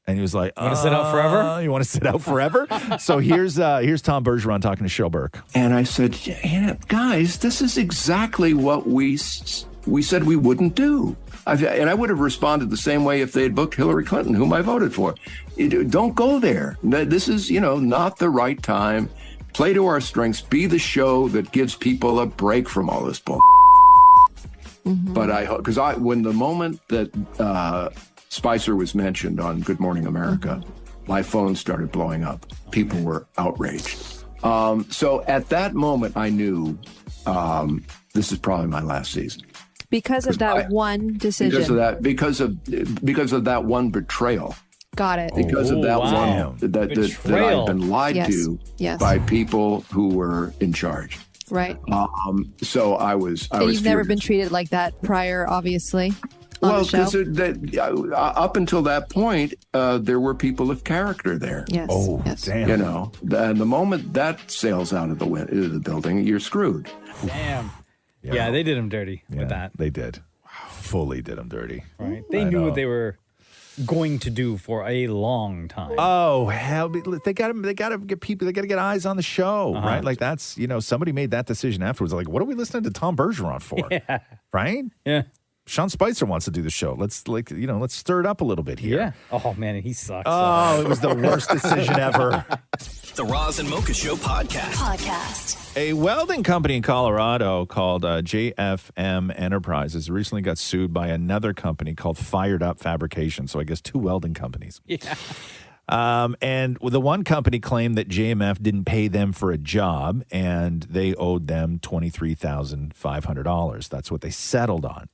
And he was like, You want to sit out forever? You want to sit out forever? So here's Tom Bergeron talking to Cheryl Burke. And I said, yeah, guys, this is exactly what we said we wouldn't do. And I would have responded the same way if they had booked Hillary Clinton, whom I voted for. Don't go there. This is, not the right time. Play to our strengths. Be the show that gives people a break from all this bull. But when the moment that Spicer was mentioned on Good Morning America, my phone started blowing up. People were outraged. So at that moment, I knew this is probably my last season. Because of that one decision. Because of that one betrayal. Got it. Because of that one that I've been lied to by people who were in charge. Right. So I was. You've never been treated like that prior, obviously. Well, because up until that point, there were people of character there. Yes. Oh, yes. damn. And the moment that sails out of the building, you're screwed. Damn. Yeah, they did him dirty with that. They did. Fully did him dirty. Right. They knew what they were going to do for a long time. Oh, hell. They got to get people, they got to get eyes on the show, right? Like that's, somebody made that decision afterwards. Like, what are we listening to Tom Bergeron for? Yeah. Right? Yeah. Sean Spicer wants to do the show. Let's stir it up a little bit here. Yeah. Oh, man, he sucks. Oh, it was the worst decision ever. The Roz and Mocha Show podcast. A welding company in Colorado called JFM Enterprises recently got sued by another company called Fired Up Fabrication. So I guess 2 welding companies. Yeah. And the one company claimed that JMF didn't pay them for a job and they owed them $23,500. That's what they settled on.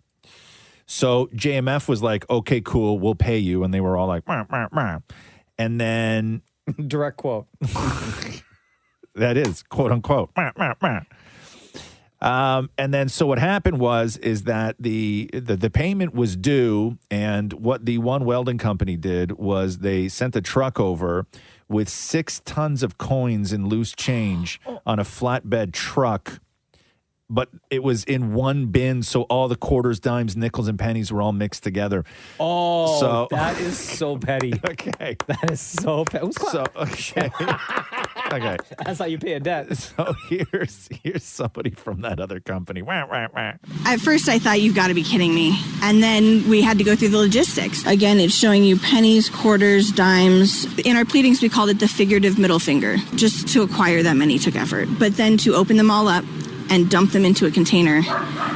So JMF was like, okay, cool, we'll pay you. And they were all like, meh, meh, meh. And then... Direct quote. That is, quote unquote. Meh, meh, meh. And then so what happened is that the payment was due, and what the one welding company did was they sent a truck over with 6 tons of coins in loose change on a flatbed truck. But it was in one bin, so all the quarters, dimes, nickels, and pennies were all mixed together. Oh, so, that is so petty. Okay. That is so petty. Okay. Okay. That's how you pay a debt. So here's somebody from that other company. Wah, wah, wah. At first, I thought, you've got to be kidding me. And then we had to go through the logistics. Again, it's showing you pennies, quarters, dimes. In our pleadings, we called it the figurative middle finger. Just to acquire that many took effort. But then to open them all up and dump them into a container,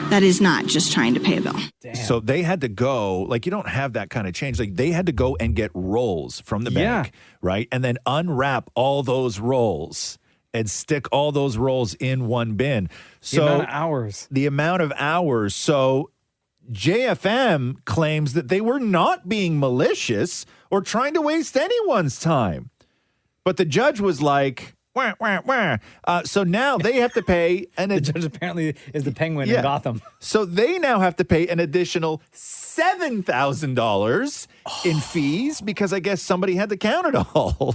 that is not just trying to pay a bill. Damn. So they had to go, like, you don't have that kind of change. Like, they had to go and get rolls from the bank, right? And then unwrap all those rolls and stick all those rolls in one bin. So the amount of hours. The amount of hours. So JFM claims that they were not being malicious or trying to waste anyone's time. But the judge was like... Wah, wah, wah. So now they have to pay the judge apparently is the Penguin in Gotham. So they now have to pay an additional $7,000 in fees because I guess somebody had to count it all.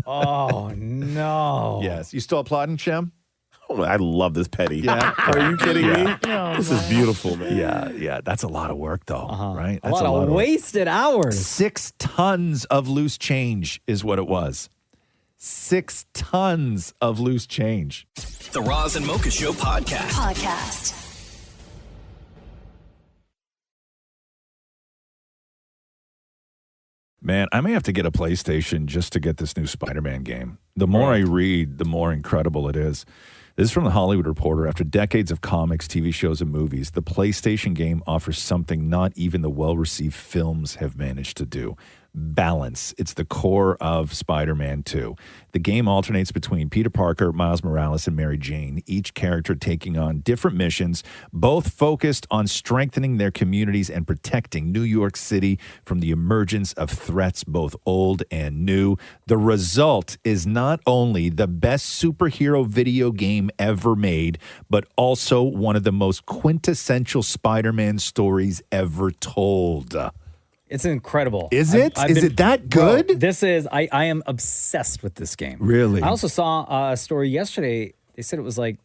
Oh, no. Yes. You still applauding, Shem? Oh, I love this petty. Yeah. Are you kidding me? No, this is beautiful, man. Yeah. That's a lot of work, though, right? A That's lot of wasted hours. 6 tons of loose change is what it was. 6 tons of loose change. The Roz and Mocha Show podcast. Man, I may have to get a PlayStation just to get this new Spider-Man game. The more I read, the more incredible it is. This is from the Hollywood Reporter. After decades of comics, TV shows, and movies, the PlayStation game offers something not even the well-received films have managed to do. Balance. It's the core of Spider-Man 2. The game alternates between Peter Parker, Miles Morales, and Mary Jane, each character taking on different missions, both focused on strengthening their communities and protecting New York City from the emergence of threats both old and new. The result is not only the best superhero video game ever made, but also one of the most quintessential Spider-Man stories ever told. It's incredible. Is it? Is it that good? Bro, this is, I am obsessed with this game. Really? I also saw a story yesterday. They said it was like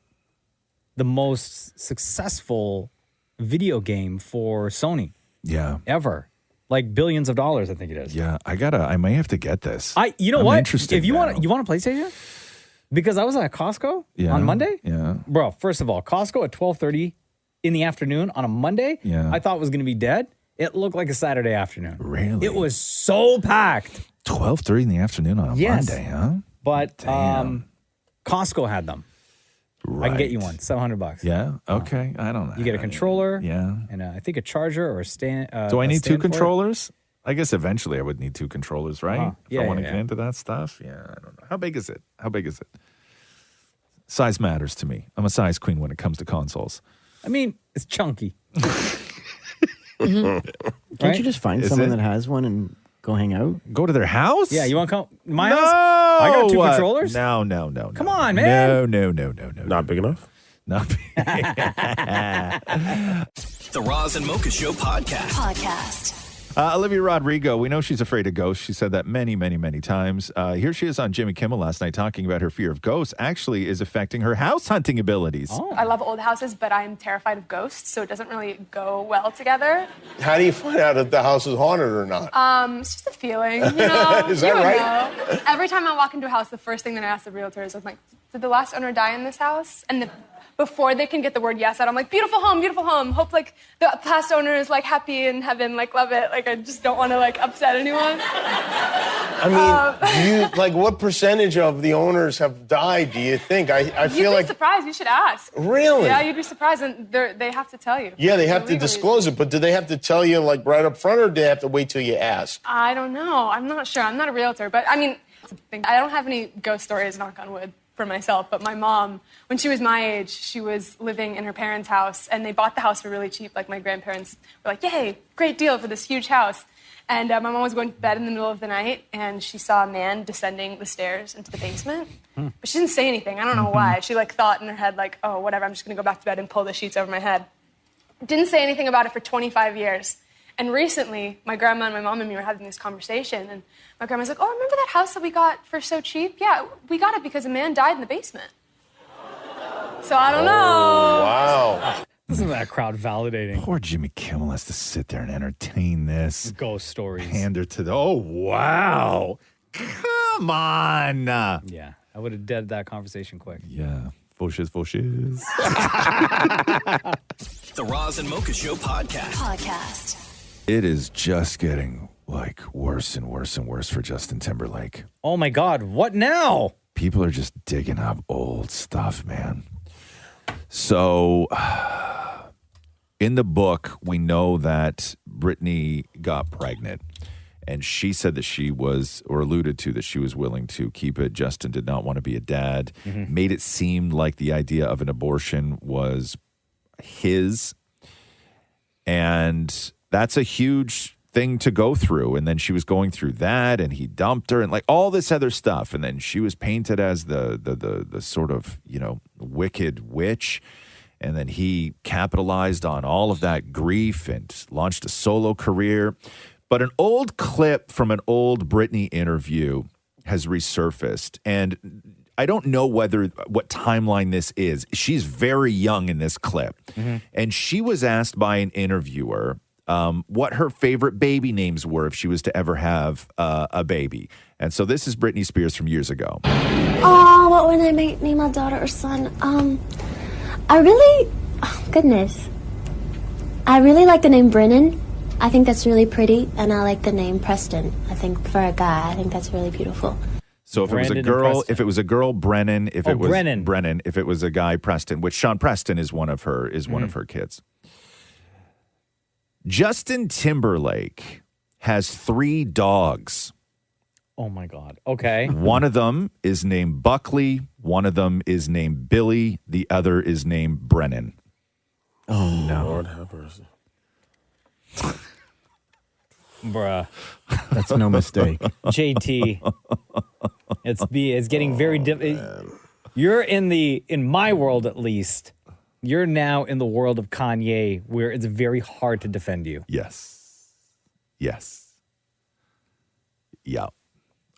the most successful video game for Sony. Yeah. Ever. Like billions of dollars, I think it is. Yeah, I may have to get this. You know I'm what? interested If you now. want a PlayStation? Because I was at Costco on Monday. Yeah. Bro, first of all, Costco at 12:30 in the afternoon on a Monday, I thought was going to be dead. It looked like a Saturday afternoon. Really? It was so packed. 12:30 in the afternoon on a Monday, huh? But Costco had them. I can get you one, $700. Yeah. Okay. I don't know. You get a controller. Yeah. And I think a charger or a stand. Do I a need two stand for it. controllers? I guess eventually I would need two controllers, right? Uh-huh. If I want to yeah. get into that stuff. Yeah, I don't know. How big is it? Size matters to me. I'm a size queen when it comes to consoles. I mean, it's chunky. Can't you just find Is someone it? that has one and go hang out? Go to their house? Yeah, you want to come to my house? I got two controllers. No. Come on, man. No. Not big enough? Not big. The Roz and Mocha Show podcast. Olivia Rodrigo, we know she's afraid of ghosts. She said that many, many, many times. Here she is on Jimmy Kimmel last night talking about her fear of ghosts actually is affecting her house hunting abilities. I love old houses, but I'm terrified of ghosts, so it doesn't really go well together. How do you find out if the house is haunted or not? It's just a feeling, you know. Is that You would right? know. Every time I walk into a house, the first thing that I ask the realtors is like, did the last owner die in this house? And before they can get the word yes out, I'm like, beautiful home, beautiful home. Hope like the past owner is like happy in heaven, like love it. Like I just don't want to like upset anyone. I mean, what percentage of the owners have died, do you think? I feel You'd like... be surprised. You should ask. Really? Yeah, you'd be surprised, and they have to tell you. Yeah, they have to Legal disclose it, but do they have to tell you like right up front, or do they have to wait till you ask? I don't know. I'm not sure. I'm not a realtor, but I mean, I don't have any ghost stories, knock on wood, for myself. But my mom, when she was my age, she was living in her parents' house, and they bought the house for really cheap. Like my grandparents were like, "Yay, great deal for this huge house." And my mom was going to bed in the middle of the night, and she saw a man descending the stairs into the basement. But she didn't say anything. I don't know why. She like thought in her head like, "Oh, whatever. I'm just gonna go back to bed and pull the sheets over my head." Didn't say anything about it for 25 years. And recently, my grandma and my mom and me were having this conversation, and my grandma's like, "Oh, remember that house that we got for so cheap? Yeah, we got it because a man died in the basement." So I don't know. Wow. Isn't that crowd validating? Poor Jimmy Kimmel has to sit there and entertain this. Ghost stories. Pander to the... Oh, wow. Come on. Yeah, I would have dead that conversation quick. Yeah. Faux shiz. The Roz and Mocha Show podcast. It is just getting worse and worse and worse for Justin Timberlake. Oh my God, what now? People are just digging up old stuff, man. So in the book, we know that Britney got pregnant, and she said that she was, or alluded to that she was willing to keep it. Justin did not want to be a dad, made it seem like the idea of an abortion was his, and that's a huge thing to go through. And then she was going through that, and he dumped her, and like all this other stuff. And then she was painted as the sort of, wicked witch. And then he capitalized on all of that grief and launched a solo career. But an old clip from an old Britney interview has resurfaced, and I don't know what timeline this is. She's very young in this clip, and she was asked by an interviewer what her favorite baby names were if she was to ever have a baby. And so this is Britney Spears from years ago. Oh, what would I name my daughter or son? I really like the name Brennan. I think that's really pretty, and I like the name Preston. I think for a guy, I think that's really beautiful. So if Brandon it and was a girl, Preston. if it was a girl, Brennan. If it was Brennan. if it was a guy, Preston. Which Sean Preston is one of her kids. Justin Timberlake has 3 dogs. Oh my God. Okay. One of them is named Buckley. One of them is named Billy. The other is named Brennan. Oh no. Lord have mercy. Bruh. That's no mistake. JT. It's getting very you're in my world at least. You're now in the world of Kanye where it's very hard to defend you. Yes. Yeah.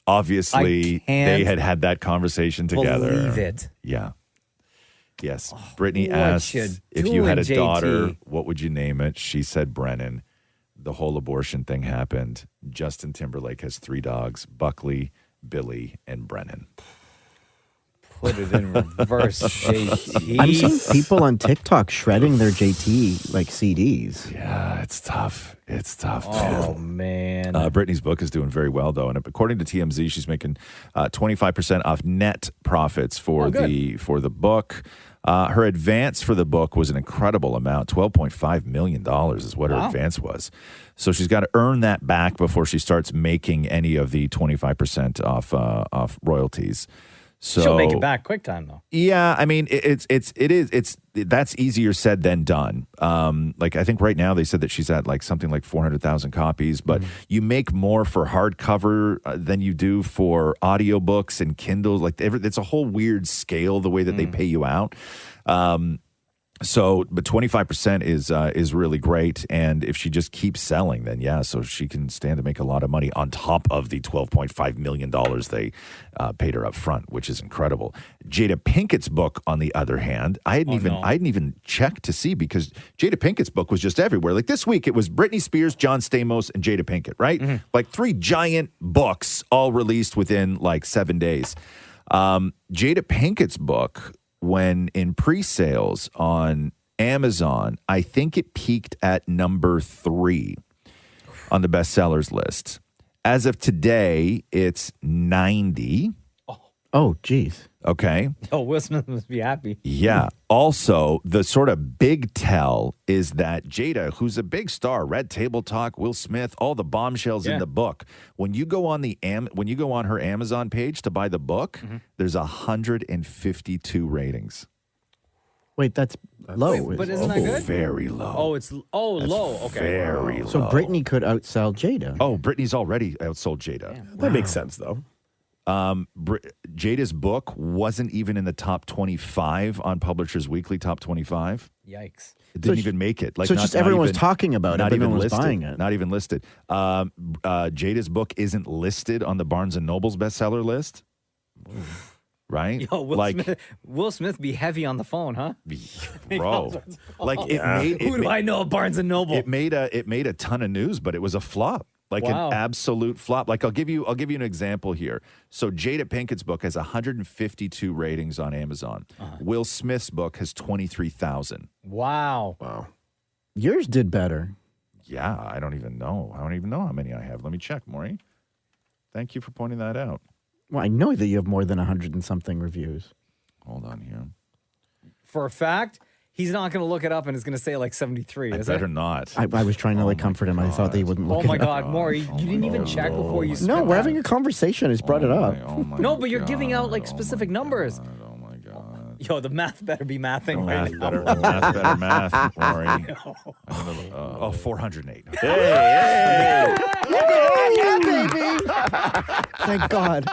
Obviously, they had that conversation together. Believe it. Yeah. Yes. Britney what asked you if you had a doing, daughter, JT? what would you name it? She said Brennan. The whole abortion thing happened. Justin Timberlake has 3 dogs, Buckley, Billy, and Brennan. Put it in reverse, JT. I'm seeing people on TikTok shredding their JT like CDs. Yeah, it's tough. Oh, man. Britney's book is doing very well, though, and according to TMZ, she's making 25% off net profits for the book. Her advance for the book was an incredible amount. $12.5 million is what her advance was. So she's got to earn that back before she starts making any of the 25% off royalties. So She'll make it back quick time, though. Yeah, I mean, that's easier said than done. Like I think right now they said that she's at like something like 400,000 copies, but you make more for hardcover than you do for audiobooks and Kindles. Like it's a whole weird scale the way that they pay you out. But 25% is really great, and if she just keeps selling, then so she can stand to make a lot of money on top of the $12.5 million they paid her up front, which is incredible. Jada Pinkett's book, on the other hand, I hadn't even checked to see because Jada Pinkett's book was just everywhere. Like this week, it was Britney Spears, John Stamos, and Jada Pinkett, right? Like 3 giant books all released within like 7 days. Jada Pinkett's book, when in pre-sales on Amazon, I think it peaked at number 3 on the bestsellers list. As of today, it's 90. Oh, geez. Okay. Oh, Will Smith must be happy. Yeah. Also, the sort of big tell is that Jada, who's a big star, Red Table Talk, Will Smith, all the bombshells in the book. When you go on her Amazon page to buy the book, there's 152 ratings. Wait, that's low. But isn't that good? Very low. Oh, it's low. Okay. Very low. So Britney could outsell Jada. Oh, Britney's already outsold Jada. That makes sense, though. Jada's book wasn't even in the top 25 on Publishers Weekly top 25. Yikes. It didn't even make it. Like, so just everyone was talking about it, not but even no one was listed. buying it. Not even listed. Jada's book isn't listed on the Barnes & Noble's bestseller list. Right? Yo, Will Smith be heavy on the phone, huh? Bro. Like Who do I know at Barnes & Noble? It made a ton of news, but it was a flop. Like an absolute flop. Like I'll give you an example here. So Jada Pinkett's book has 152 ratings on Amazon. Will Smith's book has 23,000. Wow. Yours did better. Yeah, I don't even know how many I have. Let me check, Maury. Thank you for pointing that out. Well, I know that you have more than 100 and something reviews. Hold on here. For a fact, he's not going to look it up and is going to say like 73. I better not. I was trying to comfort him. I thought that he wouldn't look Oh it my up. God, Maury, you didn't even check before you spit No, we're that. having a conversation. I just brought it up. No, but you're giving out like specific numbers. Oh my God. Yo, the math better be mathing right now. Math better math, Maury. 408. Hey. Yeah, baby. Thank God.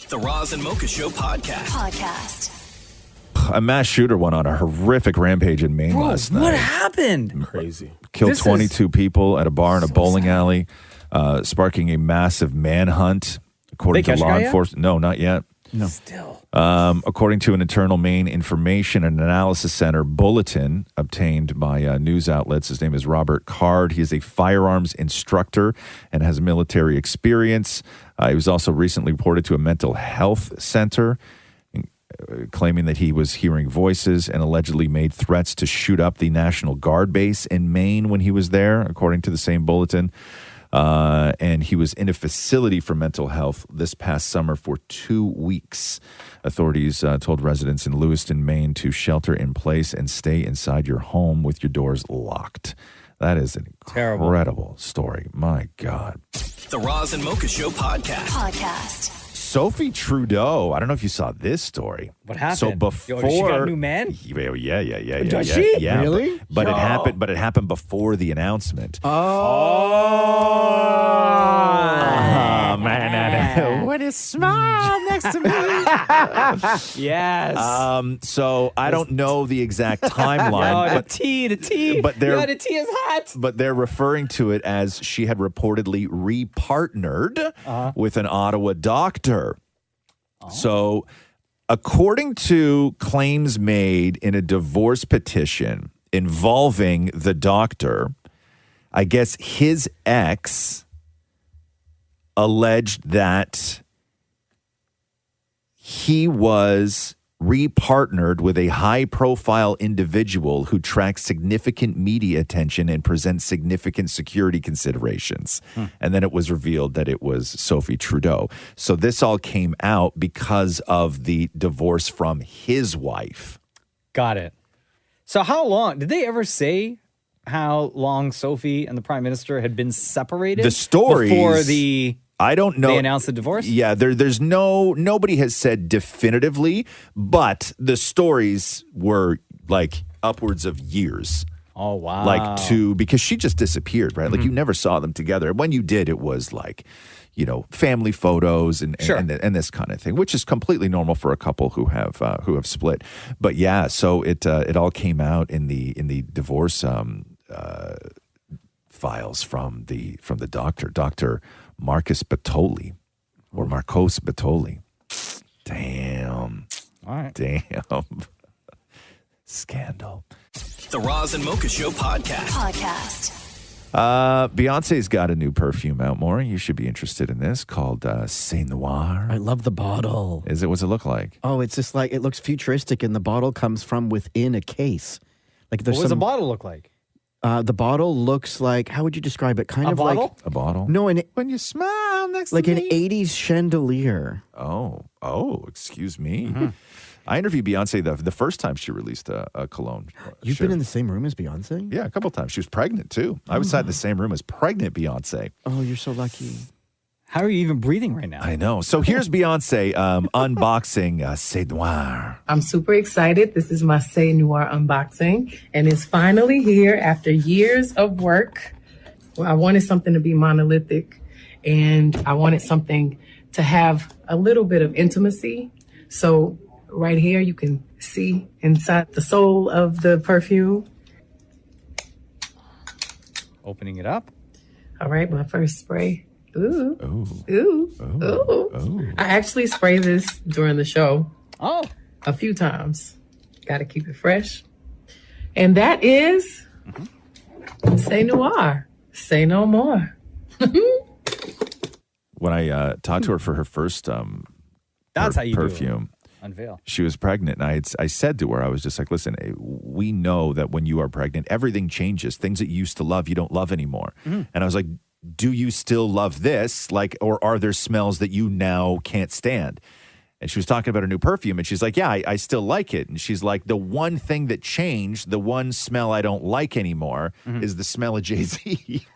The Roz and Mocha Show podcast. A mass shooter went on a horrific rampage in Maine last night. What happened? Crazy. Killed 22 people at a bar in a bowling alley, sparking a massive manhunt. According to law enforcement. No, not yet. No. Still. According to an internal Maine Information and Analysis Center bulletin obtained by news outlets, his name is Robert Card. He is a firearms instructor and has military experience. He was also recently reported to a mental health center. claiming that he was hearing voices and allegedly made threats to shoot up the National Guard base in Maine when he was there, according to the same bulletin. And he was in a facility for mental health this past summer for 2 weeks. Authorities told residents in Lewiston, Maine to shelter in place and stay inside your home with your doors locked. That is an incredible story. My God. The Roz and Mocha Show podcast. Sophie Trudeau. I don't know if you saw this story. What happened? So before Yo, she got a new man? Yeah. Does she? Yeah, Really? But it No. happened. But it happened before the announcement. Oh, man! When you smile next to me. Yes. So I don't know the exact timeline. No, but the tea. But they're the tea is hot. But they're referring to it as she had reportedly repartnered with an Ottawa doctor. So, according to claims made in a divorce petition involving the doctor, I guess his ex alleged that he was repartnered with a high-profile individual who tracks significant media attention and presents significant security considerations. And then it was revealed that it was Sophie Trudeau. So this all came out because of the divorce from his wife. Got it. So how long? Did they ever say how long Sophie and the Prime Minister had been separated? The stories before the... I don't know. They announced the divorce? Yeah, there's nobody has said definitively, but the stories were like upwards of years. Oh, wow. Because she just disappeared, right? Like you never saw them together. When you did, it was like, family photos and this kind of thing, which is completely normal for a couple who have split. But yeah, so it all came out in the divorce files from the doctor, Dr. Marcos Bertoli. Damn. All right. Damn. Scandal. The Roz and Mocha Show podcast. Beyonce's got a new perfume out, Maury. You should be interested in this, called Saint Noir. I love the bottle. What's it look like? Oh, it's just like, it looks futuristic, and the bottle comes from within a case. Like there's What does the bottle look like? The bottle looks like, how would you describe it? Kind A of bottle? like a bottle. No, when you smile next like to an me. 80s chandelier. Oh, excuse me. I interviewed Beyonce the first time she released a cologne. You've been in the same room as Beyonce? Yeah, a couple times. She was pregnant too. I was inside the same room as pregnant Beyonce. Oh, you're so lucky. How are you even breathing right now? I know. So here's Beyonce unboxing Saint Noir. I'm super excited. This is my Saint Noir unboxing, and it's finally here after years of work. Well, I wanted something to be monolithic, and I wanted something to have a little bit of intimacy. So right here, you can see inside the soul of the perfume. Opening it up. All right, my first spray. Ooh. I actually spray this during the show. Oh. A few times. Got to keep it fresh. And that is Say Noir. Say no more. When I talked to her for her first That's how you perfume, do it. Unveil. she was pregnant. And I said to her, I was just like, listen, we know that when you are pregnant, everything changes. Things that you used to love, you don't love anymore. And I was like, do you still love this? Like, or are there smells that you now can't stand? And she was talking about her new perfume, and she's like, yeah, I still like it. And she's like, the one thing that changed, the one smell I don't like anymore is the smell of Jay-Z.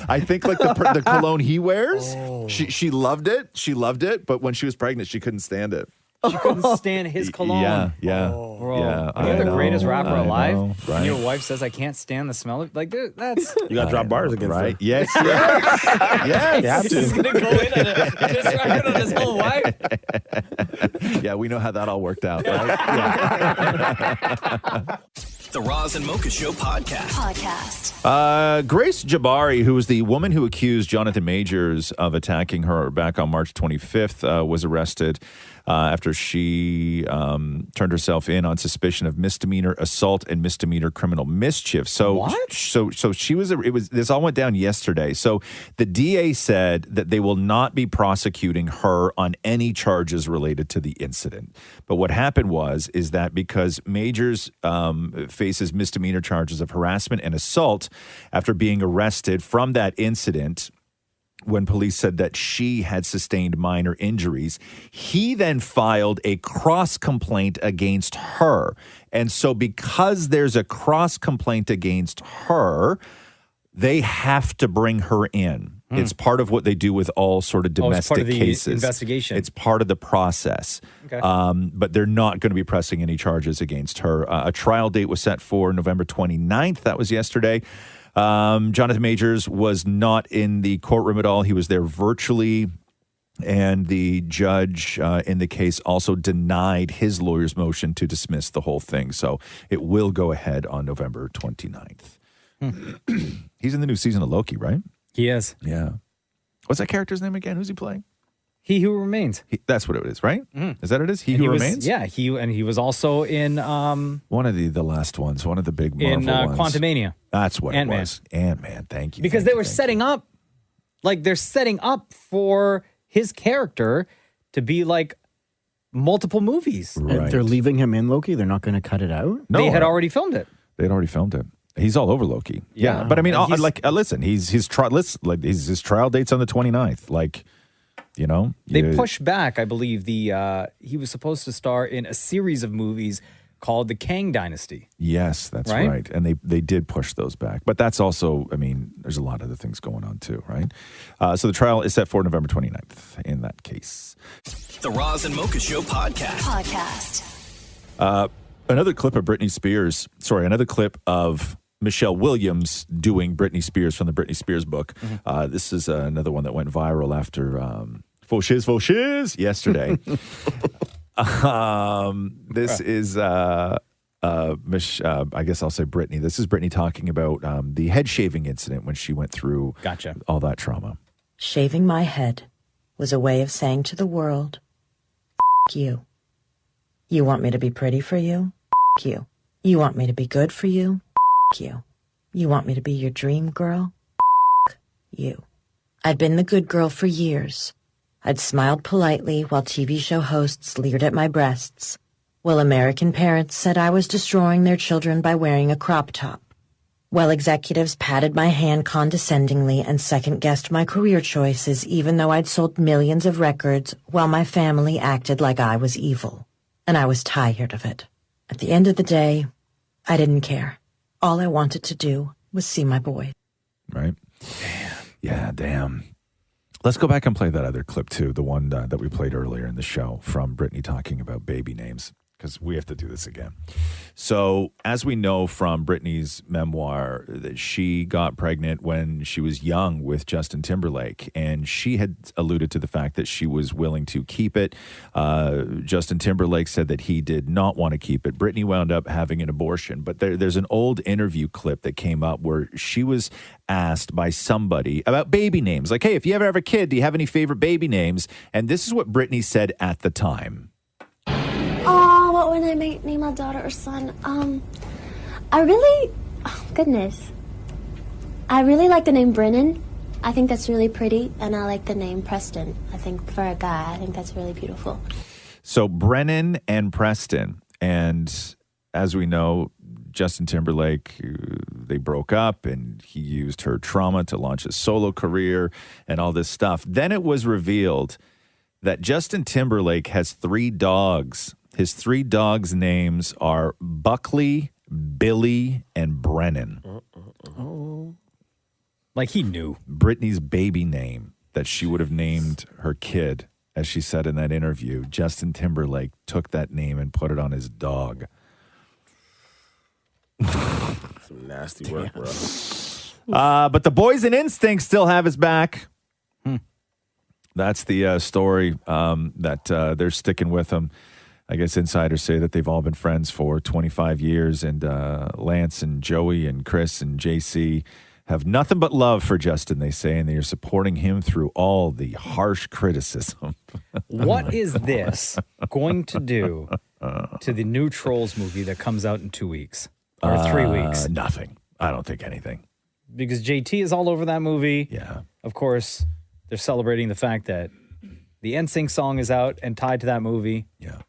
I think like the cologne he wears, she loved it. She loved it. But when she was pregnant, she couldn't stand it. She couldn't stand his cologne. Yeah. Bro, Yeah, you're the greatest rapper alive. know, right? And your wife says, I can't stand the smell of like, dude, that's. You got to drop bars against right? her. Yes. Yes. You have He's to. going to go in on a diss record on his whole wife. Yeah, we know how that all worked out, right? Yeah. The Roz and Mocha Show podcast. Grace Jabari, who was the woman who accused Jonathan Majors of attacking her back on March 25th, was arrested. after she turned herself in on suspicion of misdemeanor assault and misdemeanor criminal mischief. So, What? So she was. This all went down yesterday. So the DA said that they will not be prosecuting her on any charges related to the incident. But what happened is that because Majors faces misdemeanor charges of harassment and assault after being arrested from that incident, when police said that she had sustained minor injuries, he then filed a cross complaint against her. And so because there's a cross complaint against her, they have to bring her in. It's part of what they do with all sort of domestic it's part of the cases. investigation. It's part of the process. Okay. But they're not going to be pressing any charges against her. A trial date was set for November 29th. That was yesterday. Jonathan Majors was not in the courtroom at all. He was there virtually. And the judge in the case also denied his lawyer's motion to dismiss the whole thing. So it will go ahead on November 29th. He's in the new season of Loki, right? He is. Yeah. What's that character's name again? Who's he playing? He Who Remains. That's what it is, right? Is that what it is? He And Who was- Remains? Yeah, he was also in one of the last ones, one of the big Marvel in ones. Quantumania. That's what Ant-Man. it was. Ant-Man, thank you. Because they were setting up, they're setting up for his character to be like multiple movies. And they're leaving him in Loki? They're not going to cut it out? They had already filmed it. They had already filmed it. He's all over Loki. Yeah, but I mean, And he's- listen, his trial date's on the 29th. Like, you know, They pushed back, I believe, he was supposed to star in a series of movies called The Kang Dynasty. Yes, that's Right? right. And they did push those back. But that's also, I mean, there's a lot of other things going on too, right? So the trial is set for November 29th in that case. The Roz and Mocha Show podcast. Another clip of another clip of Michelle Williams doing Britney Spears from the Britney Spears book. This is another one that went viral after Faux Shiz yesterday. This is, I guess I'll say Britney. This is Britney talking about the head shaving incident when she went through all that trauma. Shaving my head was a way of saying to the world, F you. You want me to be pretty for you? F you. You want me to be good for you? F you. You want me to be your dream girl? F you. I'd been the good girl for years. I'd smiled politely while TV show hosts leered at my breasts, while American parents said I was destroying their children by wearing a crop top, while executives patted my hand condescendingly and second-guessed my career choices even though I'd sold millions of records, while my family acted like I was evil. And I was tired of it. At the end of the day, I didn't care. All I wanted to do was see my boy. Right? Damn. Yeah, damn. Let's go back and play that other clip, too, the one that we played earlier in the show from Britney talking about baby names, because we have to do this again. So, as we know from Britney's memoir, that she got pregnant when she was young with Justin Timberlake, and she had alluded to the fact that she was willing to keep it. Justin Timberlake said that he did not want to keep it. Britney wound up having an abortion, but there's an old interview clip that came up where she was asked by somebody about baby names. Like, hey, if you ever have a kid, do you have any favorite baby names? And this is what Britney said at the time. Oh, what would I name my daughter or son? I really like the name Brennan. I think that's really pretty, and I like the name Preston. I think for a guy, I think that's really beautiful. So Brennan and Preston, and as we know, Justin Timberlake, they broke up, and he used her trauma to launch his solo career and all this stuff. Then it was revealed that Justin Timberlake has 3 dogs. His 3 dogs' names are Buckley, Billy, and Brennan. Like he knew. Britney's baby name that she would have named her kid, as she said in that interview, Justin Timberlake took that name and put it on his dog. Some nasty work, bro. But the boys in Instinct still have his back. That's the story that they're sticking with him. I guess insiders say that they've all been friends for 25 years, and Lance and Joey and Chris and JC have nothing but love for Justin, they say, and they are supporting him through all the harsh criticism. What is this going to do to the new Trolls movie that comes out in 2 weeks or 3 weeks? Nothing. I don't think anything. Because JT is all over that movie. Yeah. Of course, they're celebrating the fact that the NSYNC song is out and tied to that movie. Yeah.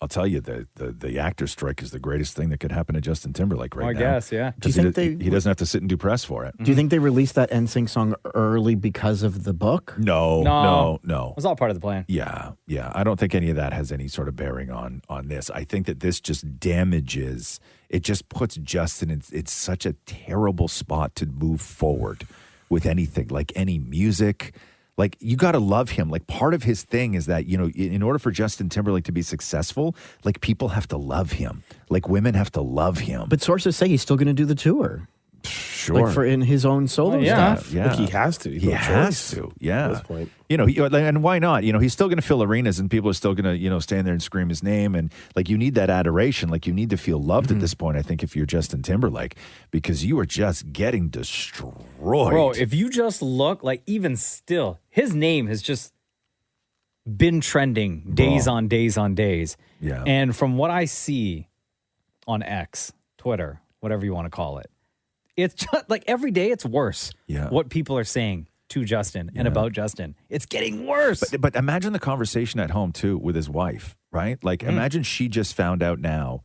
I'll tell you, the actor strike is the greatest thing that could happen to Justin Timberlake right I now. guess, yeah. Do you think he doesn't have to sit and do press for it. Do you think they released that NSYNC song early because of the book? No. It was all part of the plan. Yeah. I don't think any of that has any sort of bearing on this. I think that this just damages, it just puts Justin in it's such a terrible spot to move forward with anything, like any music. Like, you got to love him. Like, part of his thing is that, you know, in order for Justin Timberlake to be successful, like, people have to love him. Like, women have to love him. But sources say he's still going to do the tour. Sure. Like, for in his own solo stuff. Yeah. Like, he has to. He has to. Yeah. At this point. You know, and why not? You know, he's still going to fill arenas and people are still going to, you know, stand there and scream his name. And like, you need that adoration. Like, you need to feel loved at this point, I think, if you're Justin Timberlake, because you are just getting destroyed. Bro, if you just look, like, even still, his name has just been trending days on days on days. Yeah. And from what I see on X, Twitter, whatever you want to call it, it's just like every day it's worse. Yeah. What people are saying to Justin and about Justin. It's getting worse. But imagine the conversation at home, too, with his wife, right? Like, imagine she just found out now.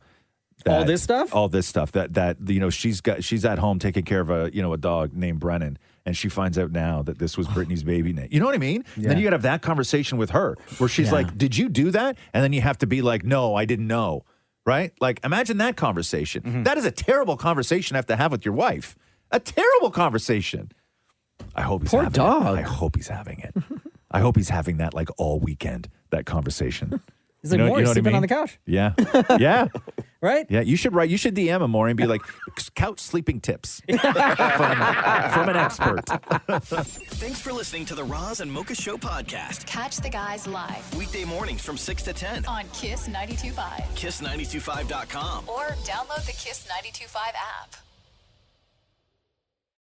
All this stuff? All this stuff that you know, she's at home taking care of a dog named Brennan, and she finds out now that this was Britney's baby name. You know what I mean? Yeah. Then you got to have that conversation with her where she's like, did you do that? And then you have to be like, no, I didn't know. Right? Like, imagine that conversation. That is a terrible conversation to have with your wife. A terrible conversation. I hope he's having dog. it. I hope he's having it. I hope he's having that like all weekend, that conversation. He's like, Maury, sleeping on the couch. Yeah. Yeah. Right? Yeah. You should DM him, Maury, and be like, couch sleeping tips from an expert. Thanks for listening to the Roz and Mocha Show podcast. Catch the guys live Weekday mornings from 6 to 10 on Kiss 92.5. KISS925.com. Or download the Kiss 92.5 app.